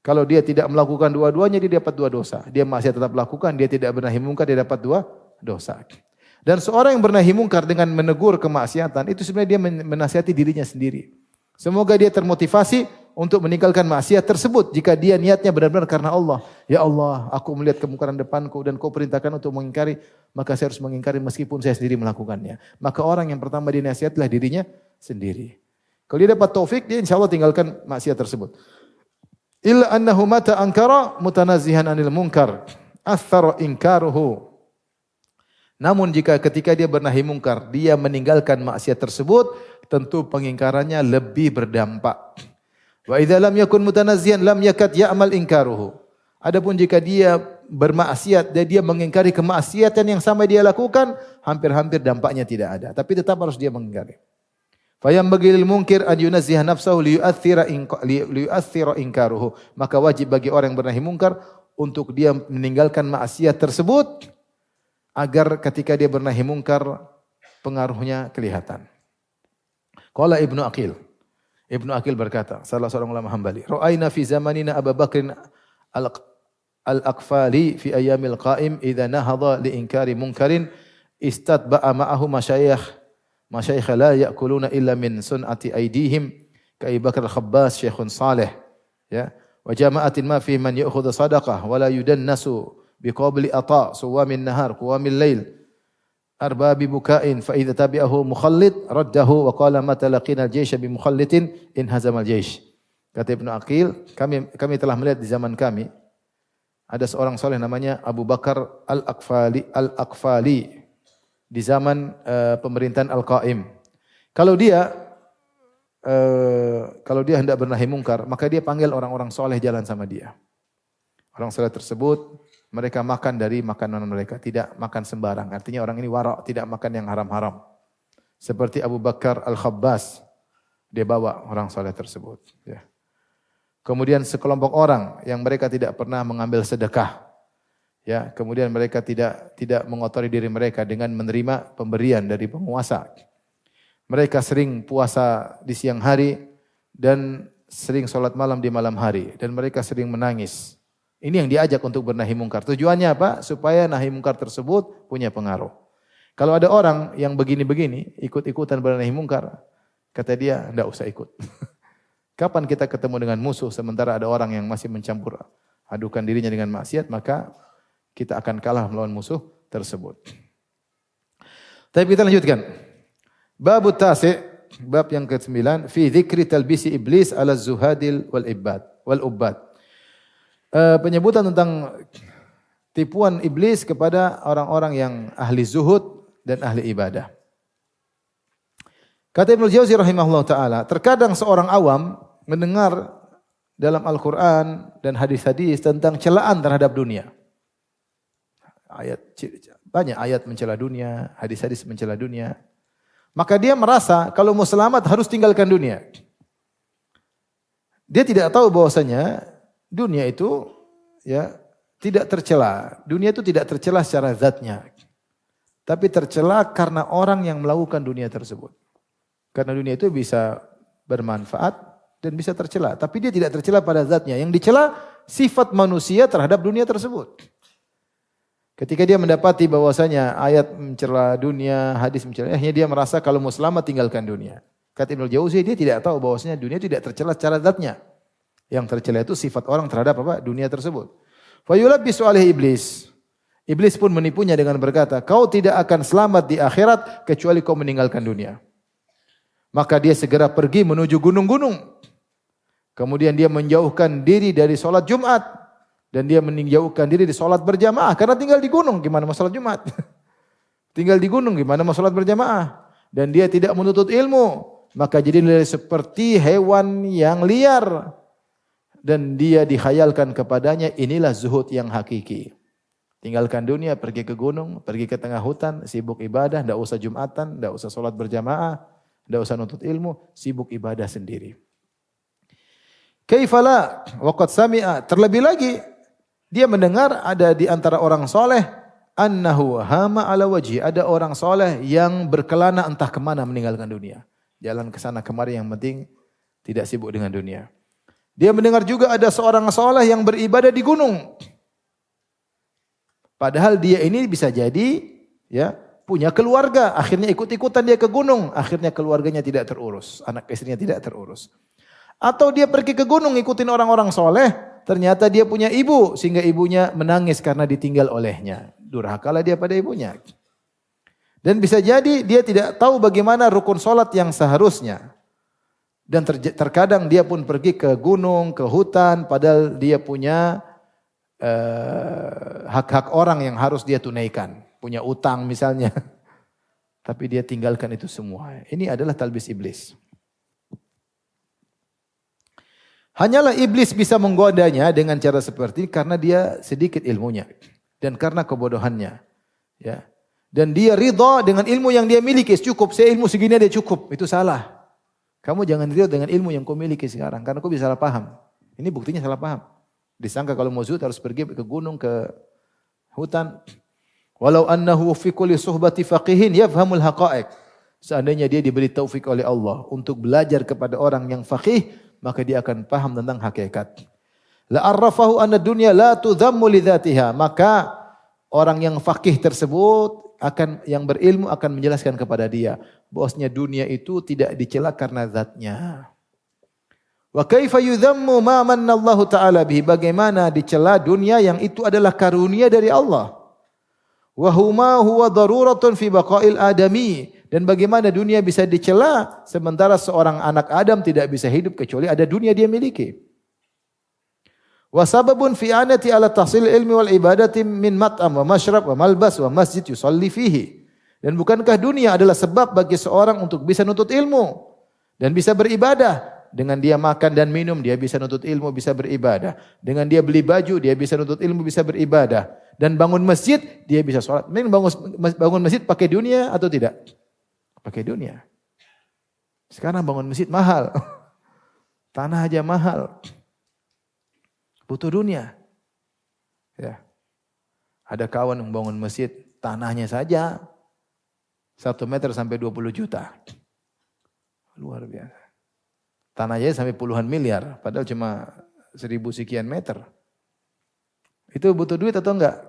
Kalau dia tidak melakukan dua-duanya dia dapat dua dosa. Dia maksiat tetap lakukan, dia tidak bernahi mungkar dia dapat dua dosa. Dan seorang yang bernahi mungkar dengan menegur kemaksiatan itu sebenarnya dia menasihati dirinya sendiri. Semoga dia termotivasi untuk meninggalkan maksiat tersebut jika dia niatnya benar-benar karena Allah. Ya Allah, aku melihat kemungkaran depanku dan kau perintahkan untuk mengingkari, maka saya harus mengingkari meskipun saya sendiri melakukannya. Maka orang yang pertama dinasihatilah dirinya sendiri. Kalau dia dapat taufik, dia insya Allah tinggalkan maksiat tersebut. Illa annahu mata ankara mutanazihan anil munkar athara inkaruhu. Namun jika ketika dia bernahi mungkar, dia meninggalkan maksiat tersebut, tentu pengingkarannya lebih berdampak. Wa idza lam yakun mutanazzihan lam yakad ya'mal inkaruhu. Adapun jika dia bermaksiat dan dia mengingkari kemaksiatan yang sama dia lakukan, hampir-hampir dampaknya tidak ada, tapi tetap harus dia mengingkari. Fayam bagil munkir an yunazziha nafsahu liyu'aththira inkaruhu. Maka wajib bagi orang yang bernahi mungkar untuk dia meninggalkan maksiat tersebut agar ketika dia bernahi mungkar pengaruhnya kelihatan. Qala Ibnu Aqil. Ibnu Aqil berkata, salah seorang ulama Hambali, ra'ayna fi zamanina Abu Bakrin al-Aqfali fi ayyamil qa'im idza nahadha li inkari munkarin istatba'a ma'ahu masyayikh la ya'kuluna illa min sun'ati aydihim ka Abu Bakar al-Khabbas syekhun salih ya wa jama'atin ma fi man ya'khudhu sadaqah wa la yudannasu biqabli ata suwamin nahar qawamil lail arbabi bukain fa idza tabi'ahu mukhallid raddahu wa qala mata laqina al-jaysh bi mukhallitin in hazamal jaysh. Kata Ibnu Aqil, kami telah melihat di zaman kami ada seorang saleh namanya Abu Bakar al-Aqfali di zaman pemerintahan Al-Qaim. Kalau dia hendak bernahi mungkar, maka dia panggil orang-orang saleh jalan sama dia. Orang saleh tersebut Mereka makan dari makanan mereka, tidak makan sembarang. Artinya orang ini wara', tidak makan yang haram-haram. Seperti Abu Bakar Al-Khabbas, dia bawa orang saleh tersebut. Ya. Kemudian sekelompok orang yang mereka tidak pernah mengambil sedekah. Ya, kemudian mereka tidak mengotori diri mereka dengan menerima pemberian dari penguasa. Mereka sering puasa di siang hari dan sering sholat malam di malam hari. Dan mereka sering menangis. Ini yang diajak untuk bernahi mungkar. Tujuannya apa? Supaya nahi mungkar tersebut punya pengaruh. Kalau ada orang yang begini-begini, ikut-ikutan bernahi mungkar, kata dia, enggak usah ikut. Kapan kita ketemu dengan musuh sementara ada orang yang masih mencampur adukan dirinya dengan maksiat, maka kita akan kalah melawan musuh tersebut. Tapi kita lanjutkan. Bab tasi', bab yang ke-9, fi dzikri talbisi iblis ala zuhadil wal ubbad. Penyebutan tentang tipuan iblis kepada orang-orang yang ahli zuhud dan ahli ibadah. Kata Ibnu Jauzi rahimahullah taala, terkadang seorang awam mendengar dalam Al-Quran dan hadis-hadis tentang celaan terhadap dunia. Banyak ayat mencela dunia, hadis-hadis mencela dunia. Maka dia merasa kalau mau selamat harus tinggalkan dunia. Dia tidak tahu bahwasanya dunia itu ya tidak tercela. Dunia itu tidak tercela secara zatnya. Tapi tercela karena orang yang melakukan dunia tersebut. Karena dunia itu bisa bermanfaat dan bisa tercela. Tapi dia tidak tercela pada zatnya. Yang dicela sifat manusia terhadap dunia tersebut. Ketika dia mendapati bahwasanya ayat mencela dunia, hadis mencela, akhirnya dia merasa kalau mau selamat tinggalkan dunia. Kata Ibnu Jauzi, dia tidak tahu bahwasanya dunia tidak tercela secara zatnya. Yang tercela itu sifat orang terhadap apa? Dunia tersebut. Fa yulabbisu alaihi iblis. Iblis pun menipunya dengan berkata, kau tidak akan selamat di akhirat kecuali kau meninggalkan dunia. Maka dia segera pergi menuju gunung-gunung. Kemudian dia menjauhkan diri dari sholat Jumat. Dan dia menjauhkan diri di sholat berjamaah. Karena tinggal di gunung, gimana mau sholat Jumat? Tinggal di gunung, gimana mau sholat berjamaah? Dan dia tidak menuntut ilmu. Maka jadi seperti hewan yang liar. Dan dia dikhayalkan kepadanya, inilah zuhud yang hakiki. Tinggalkan dunia, pergi ke gunung, pergi ke tengah hutan, sibuk ibadah, tidak usah Jumatan, tidak usah sholat berjamaah, tidak usah nuntut ilmu, sibuk ibadah sendiri. Kaifala waqad sami'a, terlebih lagi dia mendengar ada di antara orang soleh annahu hama ala wajhi, ada orang soleh yang berkelana entah kemana meninggalkan dunia, jalan ke sana kemari, yang penting tidak sibuk dengan dunia. Dia mendengar juga ada seorang soleh yang beribadah di gunung. Padahal dia ini bisa jadi ya punya keluarga, akhirnya ikut-ikutan dia ke gunung, akhirnya keluarganya tidak terurus, anak istrinya tidak terurus. Atau dia pergi ke gunung ikutin orang-orang soleh, ternyata dia punya ibu sehingga ibunya menangis karena ditinggal olehnya. Durhakalah dia pada ibunya. Dan bisa jadi dia tidak tahu bagaimana rukun solat yang seharusnya. Dan terkadang dia pun pergi ke gunung, ke hutan, padahal dia punya hak-hak orang yang harus dia tunaikan. Punya utang misalnya. Tapi dia tinggalkan itu semua. Ini adalah talbis iblis. Hanyalah iblis bisa menggodanya dengan cara seperti ini karena dia sedikit ilmunya. Dan karena kebodohannya. Ya. Dan dia ridha dengan ilmu yang dia miliki. Cukup, saya ilmu segini dia cukup. Itu salah. Kamu jangan ridha dengan ilmu yang kau miliki sekarang. Karena kau bisa salah paham. Ini buktinya salah paham. Disangka kalau mau zuhud harus pergi ke gunung, ke hutan. Walau annahu fi kulli suhbati faqihin yafhamul haqa'iq. Seandainya dia diberi taufik oleh Allah untuk belajar kepada orang yang faqih, maka dia akan paham tentang hakikat. La arrafahu anna dunya la tudhammu li dzatiha. Maka orang yang faqih tersebut yang berilmu akan menjelaskan kepada dia bahwasanya dunia itu tidak dicela karena zatnya. Wa kaifa yudhammu ma manna Allah taala bihi, bagaimana dicela dunia yang itu adalah karunia dari Allah. Wa huma huwa daruratun fi baqa'il adami, dan bagaimana dunia bisa dicela sementara seorang anak Adam tidak bisa hidup kecuali ada dunia dia miliki. Wa sababun fi anati ala tahsil ilmi wal ibadati min mat'am wa masyrab wa malbas wa masjid yusalli fihi. Dan bukankah dunia adalah sebab bagi seorang untuk bisa nuntut ilmu dan bisa beribadah Dengan dia makan dan minum, dia bisa nuntut ilmu, bisa beribadah. Dengan dia beli baju, dia bisa nuntut ilmu, bisa beribadah. Dan bangun masjid, dia bisa sholat. Mending bangun masjid pakai dunia atau tidak? Pakai dunia. Sekarang bangun masjid mahal. Tanah aja mahal. Butuh dunia. Ya. Ada kawan yang bangun masjid, tanahnya saja 1 meter sampai 20 juta. Luar biasa. Tanahnya sampai puluhan miliar, padahal cuma 1000 sekian meter. Itu butuh duit atau enggak?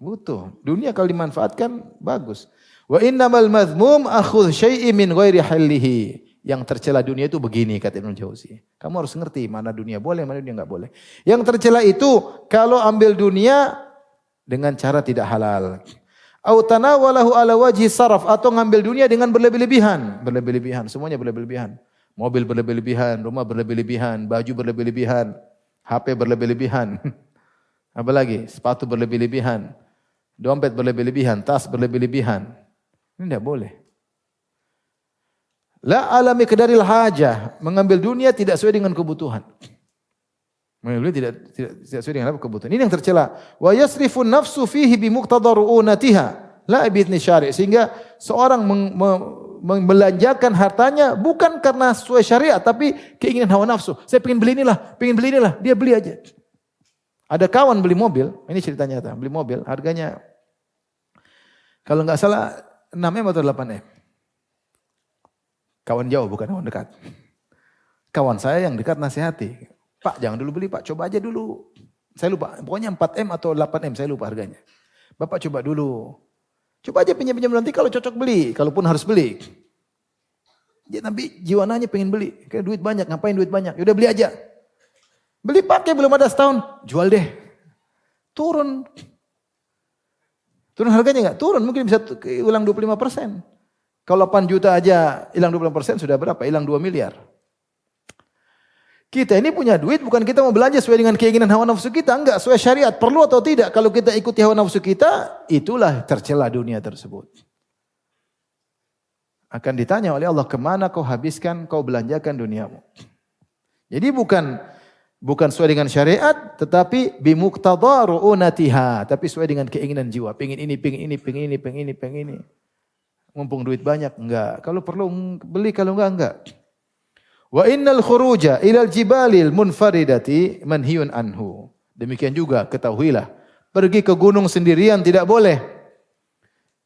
Butuh. Dunia kalau dimanfaatkan bagus. Wa innamal madhmum akhudh syai'in min ghairi hallihi. Yang tercela dunia itu begini kata Ibnu Jauzi. Kamu harus ngerti mana dunia boleh, mana dunia enggak boleh. Yang tercela itu kalau ambil dunia dengan cara tidak halal. Au tanawalahu ala wajhi saraf, atau ngambil dunia dengan berlebih-lebihan. Berlebih-lebihan, semuanya berlebih-lebihan. Mobil berlebih-lebihan, rumah berlebih-lebihan, baju berlebih-lebihan, HP berlebih-lebihan. Apa lagi? Sepatu berlebih-lebihan, dompet berlebih-lebihan, tas berlebih-lebihan. Ini tidak boleh. La ala miqdaril hajah, mengambil dunia tidak sesuai dengan kebutuhan. Mengambil dunia tidak sesuai dengan apa kebutuhan. Ini yang tercela. Wa yasrifu nafsu fihi bi muqtada ru'unatiha la bi syari', sehingga seorang membelanjakan hartanya bukan karena sesuai syariat, tapi keinginan hawa nafsu. Saya pengen beli inilah, dia beli aja. Ada kawan beli mobil, ini cerita nyata, beli mobil, harganya kalau nggak salah 6M atau 8M. Kawan jauh, bukan kawan dekat. Kawan saya yang dekat nasihati, Pak jangan dulu beli Pak, coba aja dulu. Saya lupa, pokoknya 4M atau 8M, saya lupa harganya. Bapak coba dulu. Coba aja pinjam-pinjam nanti kalau cocok beli, kalaupun harus beli. Dia tapi jiwananya pengen beli, kayak duit banyak, ngapain duit banyak? Yaudah beli aja. Beli pakai belum ada setahun, jual deh. Turun. Turun harganya enggak? Turun, mungkin bisa ulang 25%. Kalau 8 juta aja hilang 25% sudah berapa? Hilang 2 miliar. Kita ini punya duit bukan kita mau belanja sesuai dengan keinginan hawa nafsu kita, enggak, sesuai syariat, perlu atau tidak. Kalau kita ikuti hawa nafsu kita, itulah tercela dunia tersebut. Akan ditanya oleh Allah, kemana kau habiskan, kau belanjakan duniamu. Jadi bukan sesuai dengan syariat, tetapi bimuqtada ru'unatiha, tapi sesuai dengan keinginan jiwa. Pengen ini. Mumpung duit banyak, enggak. Kalau perlu beli, kalau enggak. Wa innal khuruja ilal jibalil munfaridati manhiyun anhu. Demikian juga ketahuilah, pergi ke gunung sendirian tidak boleh.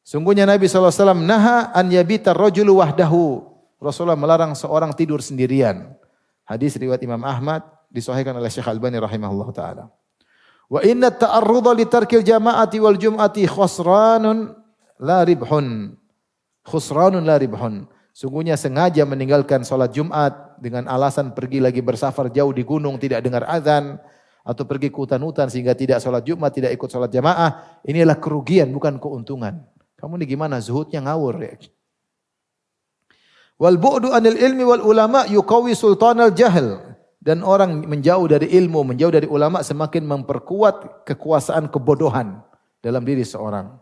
Sungguhnya Nabi SAW naha an yabita rajulu wahdahu. Rasulullah melarang seorang tidur sendirian. Hadis riwayat Imam Ahmad, disahihkan oleh Syekh Albani rahimahullah ta'ala. Wa inna ta'arruda li tarkil jama'ati wal jum'ati khusranun la ribhun. Sungguhnya sengaja meninggalkan sholat Jumat dengan alasan pergi lagi bersafar jauh di gunung, tidak dengar azan, atau pergi ke hutan-hutan sehingga tidak sholat Jumat, tidak ikut sholat jamaah. Inilah kerugian, bukan keuntungan. Kamu ini gimana? Zuhudnya ngawur ya. Wal bu'du anil ilmi wal ulama yuqawi sultanal jahl. Dan orang menjauh dari ilmu, menjauh dari ulama semakin memperkuat kekuasaan kebodohan dalam diri seorang.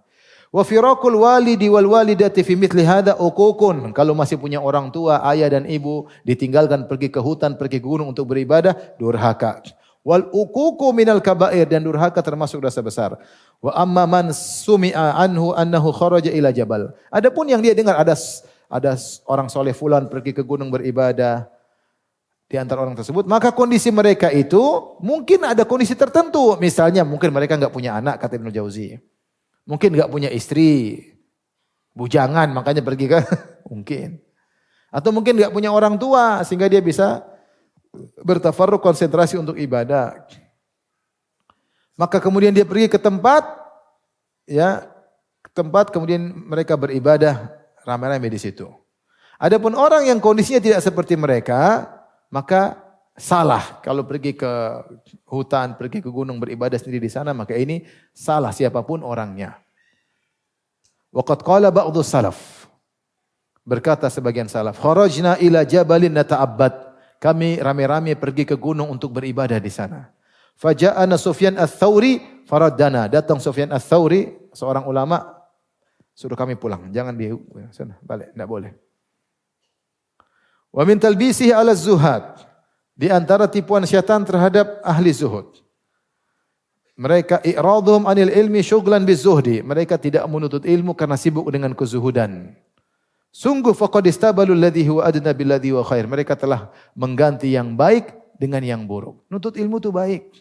Wa firaqul walidi wal walidati fi mithli hadza uququn. Kalau masih punya orang tua, ayah dan ibu, ditinggalkan pergi ke hutan, pergi ke gunung untuk beribadah, durhaka. Wal uququ minal kaba'ir, dan durhaka termasuk dosa besar. Wa amma man sumi'a anhu annahu kharaja ila jabal. Adapun yang dia dengar ada orang soleh fulan pergi ke gunung beribadah di antara orang tersebut, maka kondisi mereka itu mungkin ada kondisi tertentu. Misalnya mungkin mereka enggak punya anak, kata Ibnu Jauzi. Mungkin enggak punya istri, bujangan, makanya pergi ke mungkin. Atau mungkin enggak punya orang tua sehingga dia bisa bertafarruq, konsentrasi untuk ibadah. Maka kemudian dia pergi ke tempat, kemudian mereka beribadah ramai-ramai di situ. Adapun orang yang kondisinya tidak seperti mereka, maka salah kalau pergi ke hutan, pergi ke gunung beribadah sendiri di sana, maka ini salah siapapun orangnya. Waqad qala ba'dhu salaf. Berkata sebagian salaf, kharajna ila jabalin nata'abbad. Kami rame-rame pergi ke gunung untuk beribadah di sana. Faja'ana Sufyan ats-Tsauri faraddana. Datang Sufyan ats-Tsauri, seorang ulama, suruh kami pulang. Jangan di sana, balik, enggak boleh. Wa min talbisihi 'ala zuhad. Di antara tipuan syaitan terhadap ahli zuhud. Mereka i'raduhum 'anil ilmi syughlan bizuhdi. Mereka tidak menuntut ilmu karena sibuk dengan kezuhudan. Sungguh faqad istabalu alladhi huwa adna billadhi huwa khair. Mereka telah mengganti yang baik dengan yang buruk. Nuntut ilmu itu baik.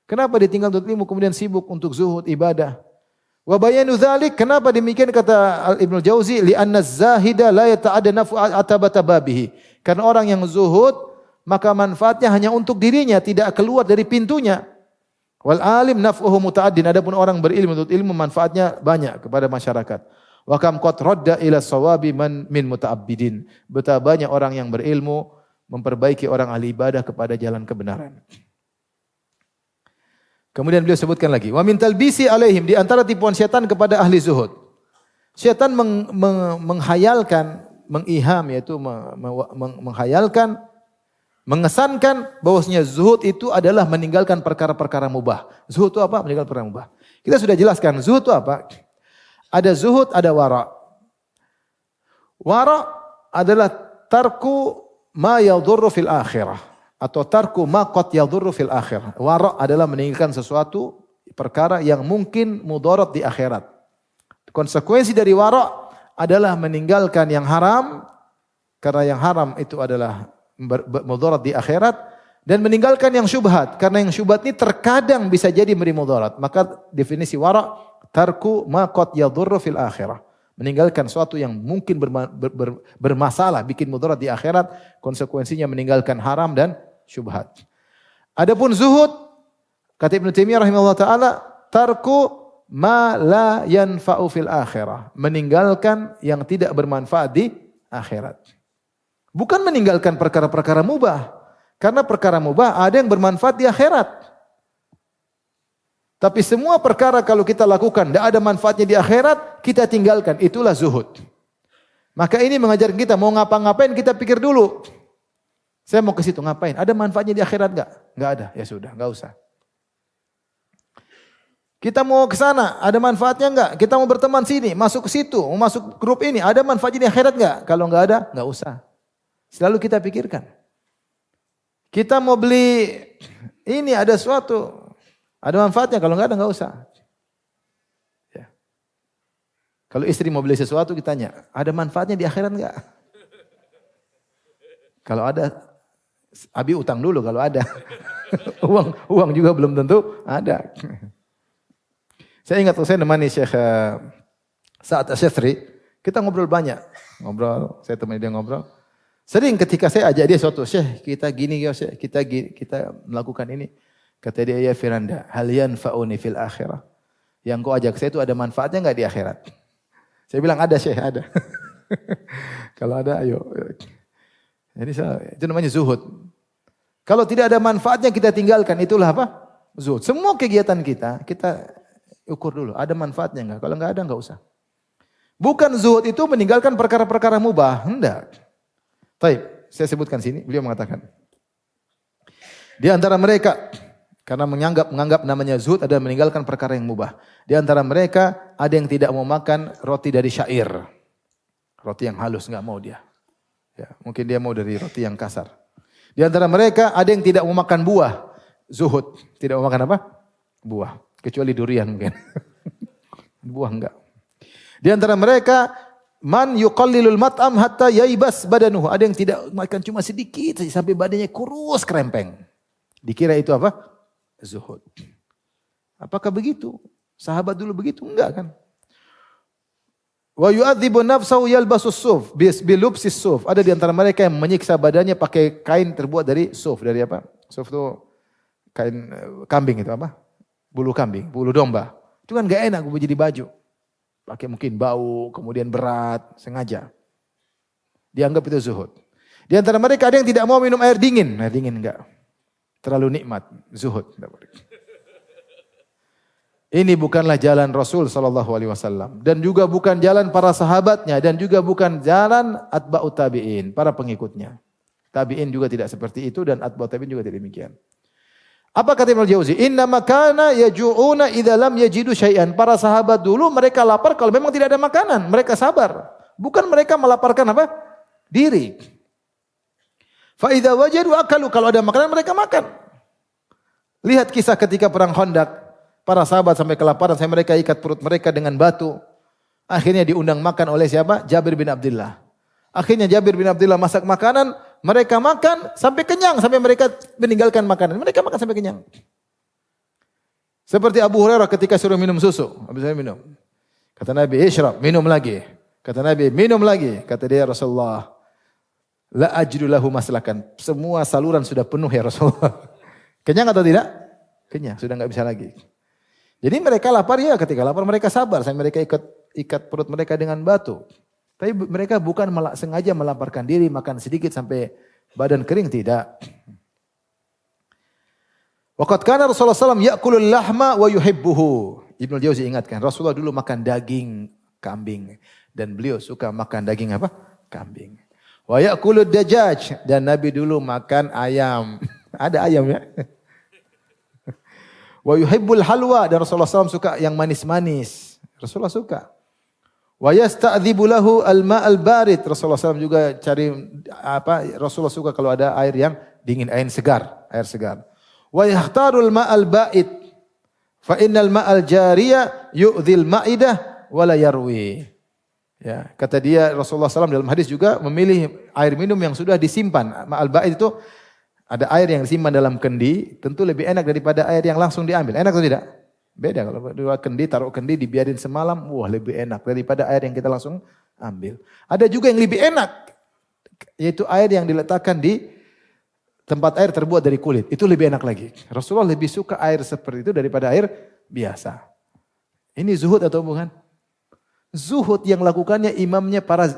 Kenapa ditinggal nuntut ilmu kemudian sibuk untuk zuhud ibadah? Wa bayanu dzalik, kenapa demikian kata Ibnu Jauzi, li anna zahida la yata'adda naf'u atabata babihi. Karena orang yang zuhud maka manfaatnya hanya untuk dirinya, tidak keluar dari pintunya. Wal alim naf'uhu muta'addin. Adapun orang berilmu menuntut ilmu manfaatnya banyak kepada masyarakat. Wa kam qad radda ila sawabi man min muta'abbidin. Betapa banyak orang yang berilmu memperbaiki orang ahli ibadah kepada jalan kebenaran. Kemudian beliau sebutkan lagi, wa min talbisi alaihim, di antara tipuan syaitan kepada ahli zuhud. Syaitan menghayalkan, mengiham, yaitu menghayalkan, mengesankan bahwasanya zuhud itu adalah meninggalkan perkara-perkara mubah. Zuhud itu apa? Meninggalkan perkara mubah. Kita sudah jelaskan zuhud itu apa? Ada zuhud, ada wara. Wara adalah tarku ma yadhurru fil akhirah. Atau tarku ma qad yadhurru fil akhirah. Wara' adalah meninggalkan sesuatu perkara yang mungkin mudarat di akhirat. Konsekuensi dari wara' adalah meninggalkan yang haram karena yang haram itu adalah mudarat di akhirat, dan meninggalkan yang syubhat karena yang syubhat ini terkadang bisa jadi memberi mudarat. Maka definisi wara' tarku ma qad yadhurru fil akhirah. Meninggalkan sesuatu yang mungkin bermasalah, bikin mudarat di akhirat, konsekuensinya meninggalkan haram dan syubhat. Adapun zuhud, kata Ibnu Taimiyah rahimahullah taala, tarku ma la yanfa'u fil akhirah. Meninggalkan yang tidak bermanfaat di akhirat. Bukan meninggalkan perkara-perkara mubah. Karena perkara mubah ada yang bermanfaat di akhirat. Tapi semua perkara kalau kita lakukan tidak ada manfaatnya di akhirat, kita tinggalkan. Itulah zuhud. Maka ini mengajar kita mau ngapa-ngapain kita pikir dulu. Saya mau ke situ ngapain? Ada manfaatnya di akhirat enggak? Enggak ada. Ya sudah, enggak usah. Kita mau ke sana, ada manfaatnya enggak? Kita mau berteman sini, masuk ke situ, mau masuk grup ini, ada manfaatnya di akhirat enggak? Kalau enggak ada, enggak usah. Selalu kita pikirkan. Kita mau beli ini, ada sesuatu, ada manfaatnya, kalau enggak ada enggak usah. Ya. Kalau istri mau beli sesuatu, kita tanya, ada manfaatnya di akhirat enggak? Kalau ada, Abi utang dulu kalau ada. uang juga belum tentu ada. Saya ingat saya nemani Syekh Sa'ad Asy-Syafri, kita ngobrol banyak. Ngobrol, saya temani dia ngobrol. Sering ketika saya ajak dia suatu, Syekh, kita gini ya Syekh, kita melakukan ini. Kata dia, ya Firanda, hal yanfa'uni fil akhirah. Yang kau ajak saya itu ada manfaatnya enggak di akhirat? Saya bilang ada Syekh, ada. Kalau ada ayo. Jadi itu namanya zuhud. Kalau tidak ada manfaatnya kita tinggalkan, itulah apa? Zuhud. Semua kegiatan kita ukur dulu, ada manfaatnya enggak? Kalau enggak ada, enggak usah. Bukan zuhud itu meninggalkan perkara-perkara mubah, hendak. Baik, saya sebutkan sini, beliau mengatakan. Di antara mereka, karena menganggap namanya zuhud adalah meninggalkan perkara yang mubah. Di antara mereka ada yang tidak mau makan roti dari syair. Roti yang halus, enggak mau dia. Ya, mungkin dia mau dari roti yang kasar. Di antara mereka ada yang tidak mau makan buah. Zuhud. Tidak mau makan apa? Buah. Kecuali durian mungkin. Buah enggak. Di antara mereka, man yuqallilul mat'am hatta yaibas badanuhu. Ada yang tidak makan cuma sedikit saja sampai badannya kurus kerempeng. Dikira itu apa? Zuhud. Apakah begitu? Sahabat dulu begitu? Enggak kan? Wa yu'adzibu nafsahu yalbasus suf bilubsis suf. Ada di antara mereka yang menyiksa badannya pakai kain terbuat dari suf. Dari apa? Suf itu kain kambing itu apa? Bulu kambing, bulu domba. Itu kan enggak enak jadi baju. Pakai mungkin bau, kemudian berat, sengaja. Dianggap itu zuhud. Di antara mereka ada yang tidak mau minum air dingin. Air dingin enggak. Terlalu nikmat, zuhud. Ini bukanlah jalan Rasul sallallahu alaihi wasallam dan juga bukan jalan para sahabatnya dan juga bukan jalan atba'ut tabi'in, para pengikutnya. Tabi'in juga tidak seperti itu dan atba'ut tabi'in juga tidak demikian. Apa kata Ibnu Jauzi? Inna makana yaju'una idza lam yajidu syai'an. Para sahabat dulu mereka lapar kalau memang tidak ada makanan, mereka sabar. Bukan mereka melaparkan apa? Diri. Fa idza wajadu akalu, kalau ada makanan mereka makan. Lihat kisah ketika perang Khandaq, para sahabat sampai kelaparan, sampai mereka ikat perut mereka dengan batu. Akhirnya diundang makan oleh siapa? Jabir bin Abdullah. Akhirnya Jabir bin Abdullah masak makanan, mereka makan sampai kenyang, sampai mereka meninggalkan makanan. Mereka makan sampai kenyang. Seperti Abu Hurairah ketika suruh minum susu, habis saya minum. Kata Nabi, "Ishrab, minum lagi." Kata Nabi, "Minum lagi." Kata dia, "Rasulullah, la ajidu lahu maslakan." Semua saluran sudah penuh ya Rasulullah. Kenyang atau tidak? Kenyang, sudah enggak bisa lagi. Jadi mereka lapar ya, ketika lapar mereka sabar, sampai mereka ikat perut mereka dengan batu. Tapi mereka bukan sengaja melaparkan diri, makan sedikit sampai badan kering, tidak. Waqad kana Rasulullah SAW ya'kulul lahma wa yuhibbuhu. Ibnu Jauzi ingatkan, Rasulullah dulu makan daging kambing. Dan beliau suka makan daging apa? Kambing. Wa ya'kulud dajaj. Dan Nabi dulu makan ayam. Ada ayam ya. Wa yuhibbul halwa. Dan Rasulullah SAW suka yang manis-manis. Rasulullah suka. Wa yasta'dzibu lahu al-ma'al barid. Rasulullah SAW juga cari Rasulullah suka kalau ada air yang dingin, air segar. Wa yakhtarul ma'al ba'id. Fa innal ma'al jariyah yu'dzil ma'idah wa la yarwi. Ya, kata dia Rasulullah SAW dalam hadis juga memilih air minum yang sudah disimpan. Ma'al ba'id itu ada air yang disimpan dalam kendi, tentu lebih enak daripada air yang langsung diambil. Enak atau tidak? Beda kalau dua kendi, taruh kendi dibiarin semalam, wah lebih enak daripada air yang kita langsung ambil. Ada juga yang lebih enak, yaitu air yang diletakkan di tempat air terbuat dari kulit. Itu lebih enak lagi. Rasulullah lebih suka air seperti itu daripada air biasa. Ini zuhud atau bukan? Zuhud yang lakukannya imamnya para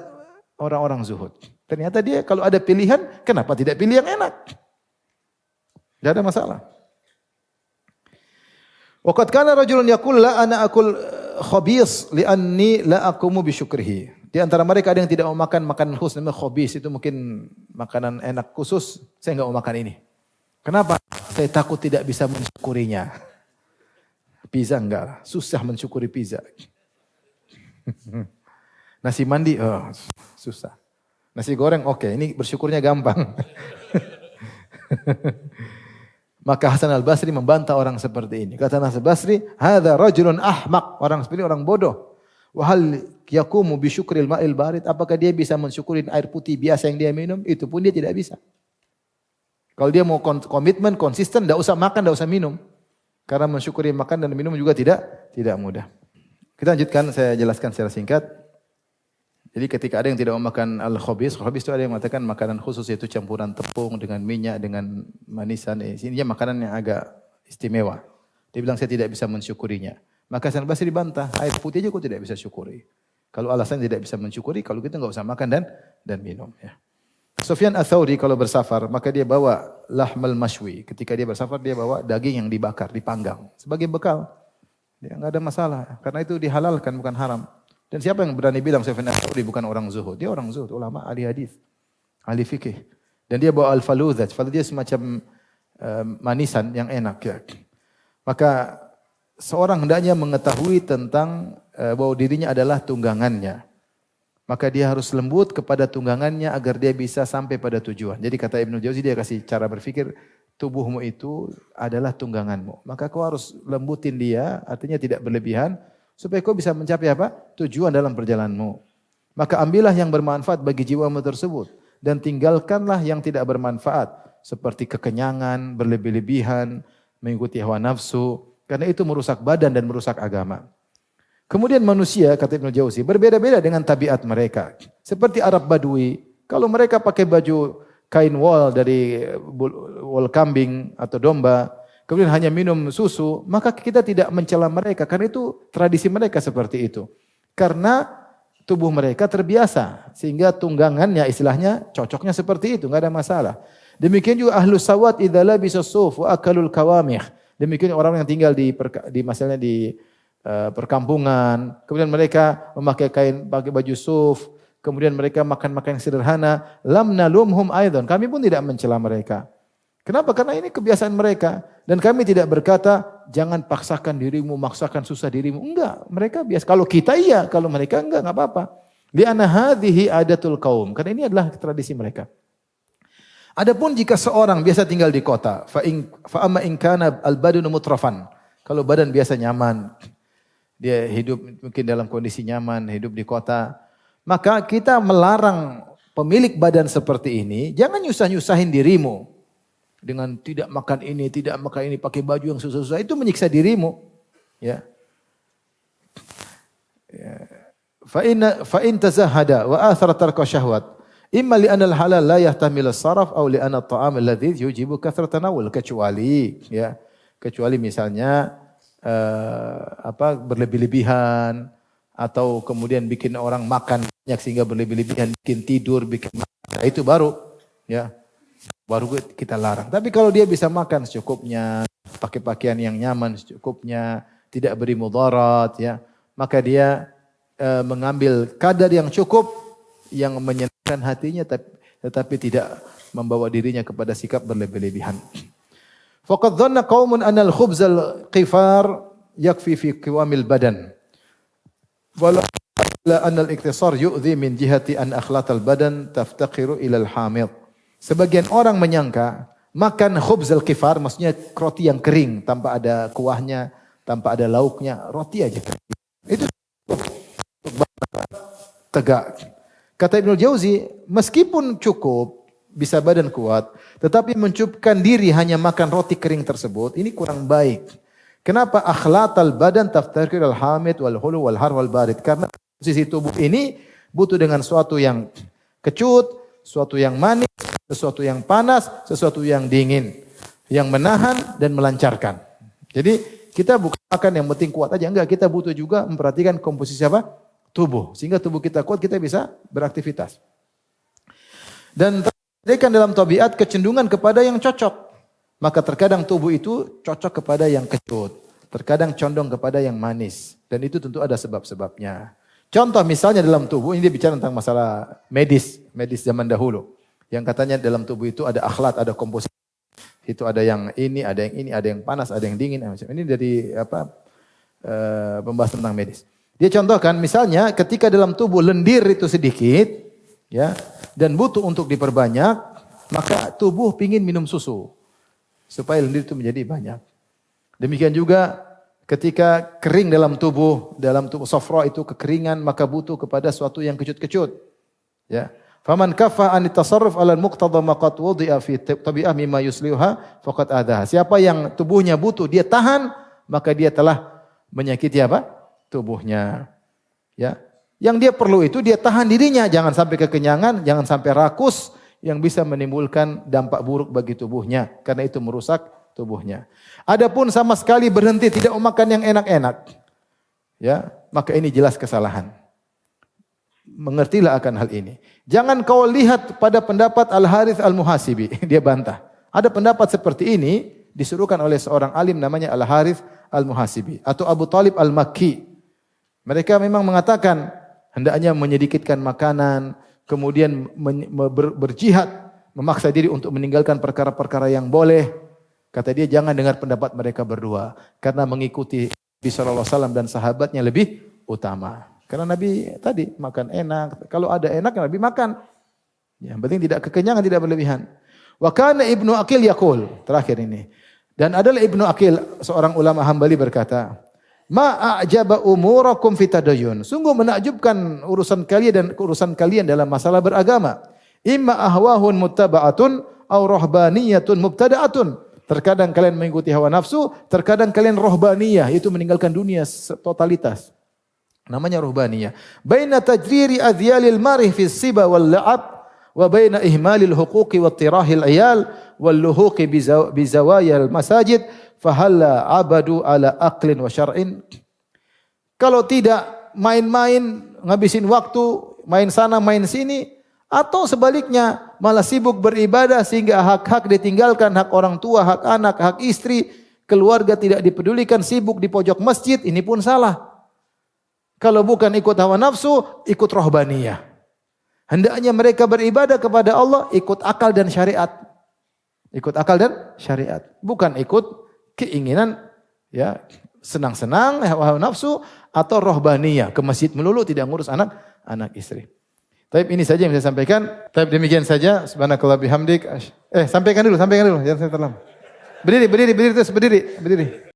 orang-orang zuhud. Ternyata dia kalau ada pilihan, kenapa tidak pilih yang enak? Tidak ada masalah. Waqad kana rajulun yaqul la ana akul khabis li'anni la aqumu bi syukrihi. Di antara mereka ada yang tidak mau makan makanan khusus namanya khabis, itu mungkin makanan enak khusus, saya enggak mau makan ini. Kenapa? Saya takut tidak bisa mensyukurinya. Pizza enggak, susah mensyukuri pizza. Nasi mandi, susah. Nasi goreng oke, ini bersyukurnya gampang. Maka Hasan al-Basri membantah orang seperti ini. Kata Hasan al-Basri, "Hadza rajulun ahmaq." Orang seperti orang bodoh. Wa hal yaqumu bi syukril ma'il barid? Apakah dia bisa mensyukuri air putih biasa yang dia minum? Itu pun dia tidak bisa. Kalau dia mau komitmen, konsisten, tidak usah makan, tidak usah minum. Karena mensyukuri makan dan minum juga tidak mudah. Kita lanjutkan, saya jelaskan secara singkat. Jadi ketika ada yang tidak mau makan al-khabis itu ada yang mengatakan makanan khusus, yaitu campuran tepung dengan minyak, dengan manisan. Ini makanan yang agak istimewa. Dia bilang saya tidak bisa mensyukurinya. Maka Hasan al-Basri dibantah, air putih aja kok tidak bisa syukuri. Kalau alasan tidak bisa mensyukuri, kalau kita enggak usah makan dan minum. Ya. Sufyan ats-Tsauri kalau bersafar, maka dia bawa lahmal mashwi. Ketika dia bersafar, dia bawa daging yang dibakar, dipanggang. Sebagai bekal. Dia enggak ada masalah. Karena itu dihalalkan, bukan haram. Dan siapa yang berani bilang Sufyan ats-Tsauri bukan orang zuhud? Dia orang zuhud, ulama, ahli hadis, ahli fikih. Dan dia bawa al-faluzat. Faluzat semacam manisan yang enak. Ya. Maka seorang hendaknya mengetahui tentang bahwa dirinya adalah tunggangannya. Maka dia harus lembut kepada tunggangannya agar dia bisa sampai pada tujuan. Jadi kata Ibnu Jauzi, dia kasih cara berpikir, tubuhmu itu adalah tungganganmu. Maka kau harus lembutin dia, artinya tidak berlebihan, supaya kau bisa mencapai apa? Tujuan dalam perjalananmu. Maka ambillah yang bermanfaat bagi jiwamu tersebut. Dan tinggalkanlah yang tidak bermanfaat. Seperti kekenyangan, berlebih-lebihan, mengikuti hawa nafsu. Karena itu merusak badan dan merusak agama. Kemudian manusia, kata Ibnu Jauzi, berbeda-beda dengan tabiat mereka. Seperti Arab Badui, kalau mereka pakai baju kain wol dari wol kambing atau domba, kemudian hanya minum susu, maka kita tidak mencela mereka. Karena itu tradisi mereka seperti itu. Karena tubuh mereka terbiasa, sehingga tunggangannya istilahnya cocoknya seperti itu, enggak ada masalah. Demikian juga ahlus sawat idza labisa suf wa akalul kawamih. Demikian orang yang tinggal di misalnya di perkampungan, kemudian mereka memakai pakai baju suf, kemudian mereka makan-makan yang sederhana, lam nalumhum aidan. Kami pun tidak mencela mereka. Kenapa? Karena ini kebiasaan mereka dan kami tidak berkata jangan paksakan dirimu, maksakan susah dirimu. Enggak, mereka biasa. Kalau kita iya, kalau mereka enggak apa-apa. Li'anna hadhihi adatul qaum. Karena ini adalah tradisi mereka. Adapun jika seorang biasa tinggal di kota, fa amma in kana al-badanu mutrafan. Kalau badan biasa nyaman, dia hidup mungkin dalam kondisi nyaman, hidup di kota, maka kita melarang pemilik badan seperti ini, jangan nyusah-nyusahin dirimu dengan tidak makan ini, pakai baju yang susah-susah, itu menyiksa dirimu. Ya. Fa in tazahada wa athara tarka syahwat. Imma li anal halal la yahtamil as-saraf aw li anna at-ta'am alladhi yujibu kathrat tanawul, kecuali misalnya berlebih-lebihan atau kemudian bikin orang makan banyak sehingga berlebih-lebihan, bikin tidur, itu baru kita larang. Tapi kalau dia bisa makan secukupnya, pakai pakaian yang nyaman secukupnya, tidak beri mudarat, maka dia mengambil kadar yang cukup yang menyenangkan hatinya tetapi tidak membawa dirinya kepada sikap berlebih-lebihan. Faqad dhanna qaumun anna al-khubzal qifar yakfi fi qiwamil badan. Wala anna al-iktisar yu'dhi min jihati an akhlatal badan taftaqiru ila al-hamid. Sebagian orang menyangka makan khubzal qifar maksudnya roti yang kering tanpa ada kuahnya, tanpa ada lauknya, roti aja kering. Itu tegak. Kata Ibnu Jauzi, meskipun cukup, bisa badan kuat, tetapi mencukupkan diri hanya makan roti kering tersebut, ini kurang baik. Kenapa? Akhlatal badan taftarkir al-hamid wal-hulu wal-har wal-barid. Karena sisi tubuh ini butuh dengan sesuatu yang kecut, sesuatu yang manis, sesuatu yang panas, sesuatu yang dingin, yang menahan dan melancarkan. Jadi kita bukan makan yang penting kuat aja, enggak, kita butuh juga memperhatikan komposisi apa? Tubuh. Sehingga tubuh kita kuat, kita bisa beraktivitas. Dan terjadikan dalam tabiat kecenderungan kepada yang cocok. Maka terkadang tubuh itu cocok kepada yang kecut. Terkadang condong kepada yang manis. Dan itu tentu ada sebab-sebabnya. Contoh misalnya dalam tubuh, ini dia bicara tentang masalah medis zaman dahulu. Yang katanya dalam tubuh itu ada akhlat, ada komposisi. Itu ada yang ini, ada yang panas, ada yang dingin. Ini dari pembahasan tentang medis. Dia contohkan misalnya ketika dalam tubuh lendir itu sedikit, dan butuh untuk diperbanyak, maka tubuh pingin minum susu supaya lendir itu menjadi banyak. Demikian juga ketika kering dalam tubuh sofra itu kekeringan, maka butuh kepada sesuatu yang kecut-kecut. Faman kaffa an tasarruf ala muqtada ma qad wudi'a fi tabi'ah mimma yusliha faqad adaha. Siapa yang tubuhnya butuh dia tahan, maka dia telah menyakiti apa? Tubuhnya. Yang dia perlu itu dia tahan dirinya, jangan sampai kekenyangan, jangan sampai rakus yang bisa menimbulkan dampak buruk bagi tubuhnya karena itu merusak tubuhnya. Adapun sama sekali berhenti tidak memakan yang enak-enak, maka ini jelas kesalahan. Mengertilah akan hal ini. Jangan kau lihat pada pendapat Al-Harith Al-Muhasibi, dia bantah. Ada pendapat seperti ini disuruhkan oleh seorang alim namanya Al-Harith Al-Muhasibi atau Abu Talib Al-Makki. Mereka memang mengatakan hendaknya menyedikitkan makanan, kemudian berjihad, memaksa diri untuk meninggalkan perkara-perkara yang boleh. Kata dia jangan dengar pendapat mereka berdua, karena mengikuti Nabi SAW dan sahabatnya lebih utama. Karena Nabi tadi makan enak, kalau ada enak Nabi makan. Yang penting tidak kekenyangan, tidak berlebihan. Wa kana Ibnu Aqil yaqul, terakhir ini. Dan adalah Ibnu Aqil, seorang ulama Hambali berkata, ma a'jaba umurakum fitadayun. Sungguh menakjubkan urusan kalian dalam masalah beragama. Imma ahwahun muttaba'atun aw rahbaniyatun mubtada'atun. Terkadang kalian mengikuti hawa nafsu, terkadang kalian rohbaniyah, itu meninggalkan dunia totalitas. Namanya rohbaniyah. Baina tajriri adhyalil marih fi siba wal la'ab wa baina ihmalil huquqi wa tirahil iyal wal luhuqi bi zawayal masajid fahalla abadu ala aqlin wa syar'in. Kalau tidak main-main, ngabisin waktu, main sana, main sini, atau sebaliknya malah sibuk beribadah sehingga hak-hak ditinggalkan, hak orang tua, hak anak, hak istri, keluarga tidak dipedulikan, sibuk di pojok masjid, ini pun salah. Kalau bukan ikut hawa nafsu, ikut rohbaniyah. Hendaknya mereka beribadah kepada Allah, ikut akal dan syariat. Ikut akal dan syariat. Bukan ikut keinginan senang-senang, hawa nafsu atau rohbaniyah, ke masjid melulu tidak ngurus anak istri. Tapi ini saja yang saya sampaikan. Tapi demikian saja. Subhanakallah bihamdik. Sampaikan dulu, jangan saya terlambat. Berdiri terus, berdiri.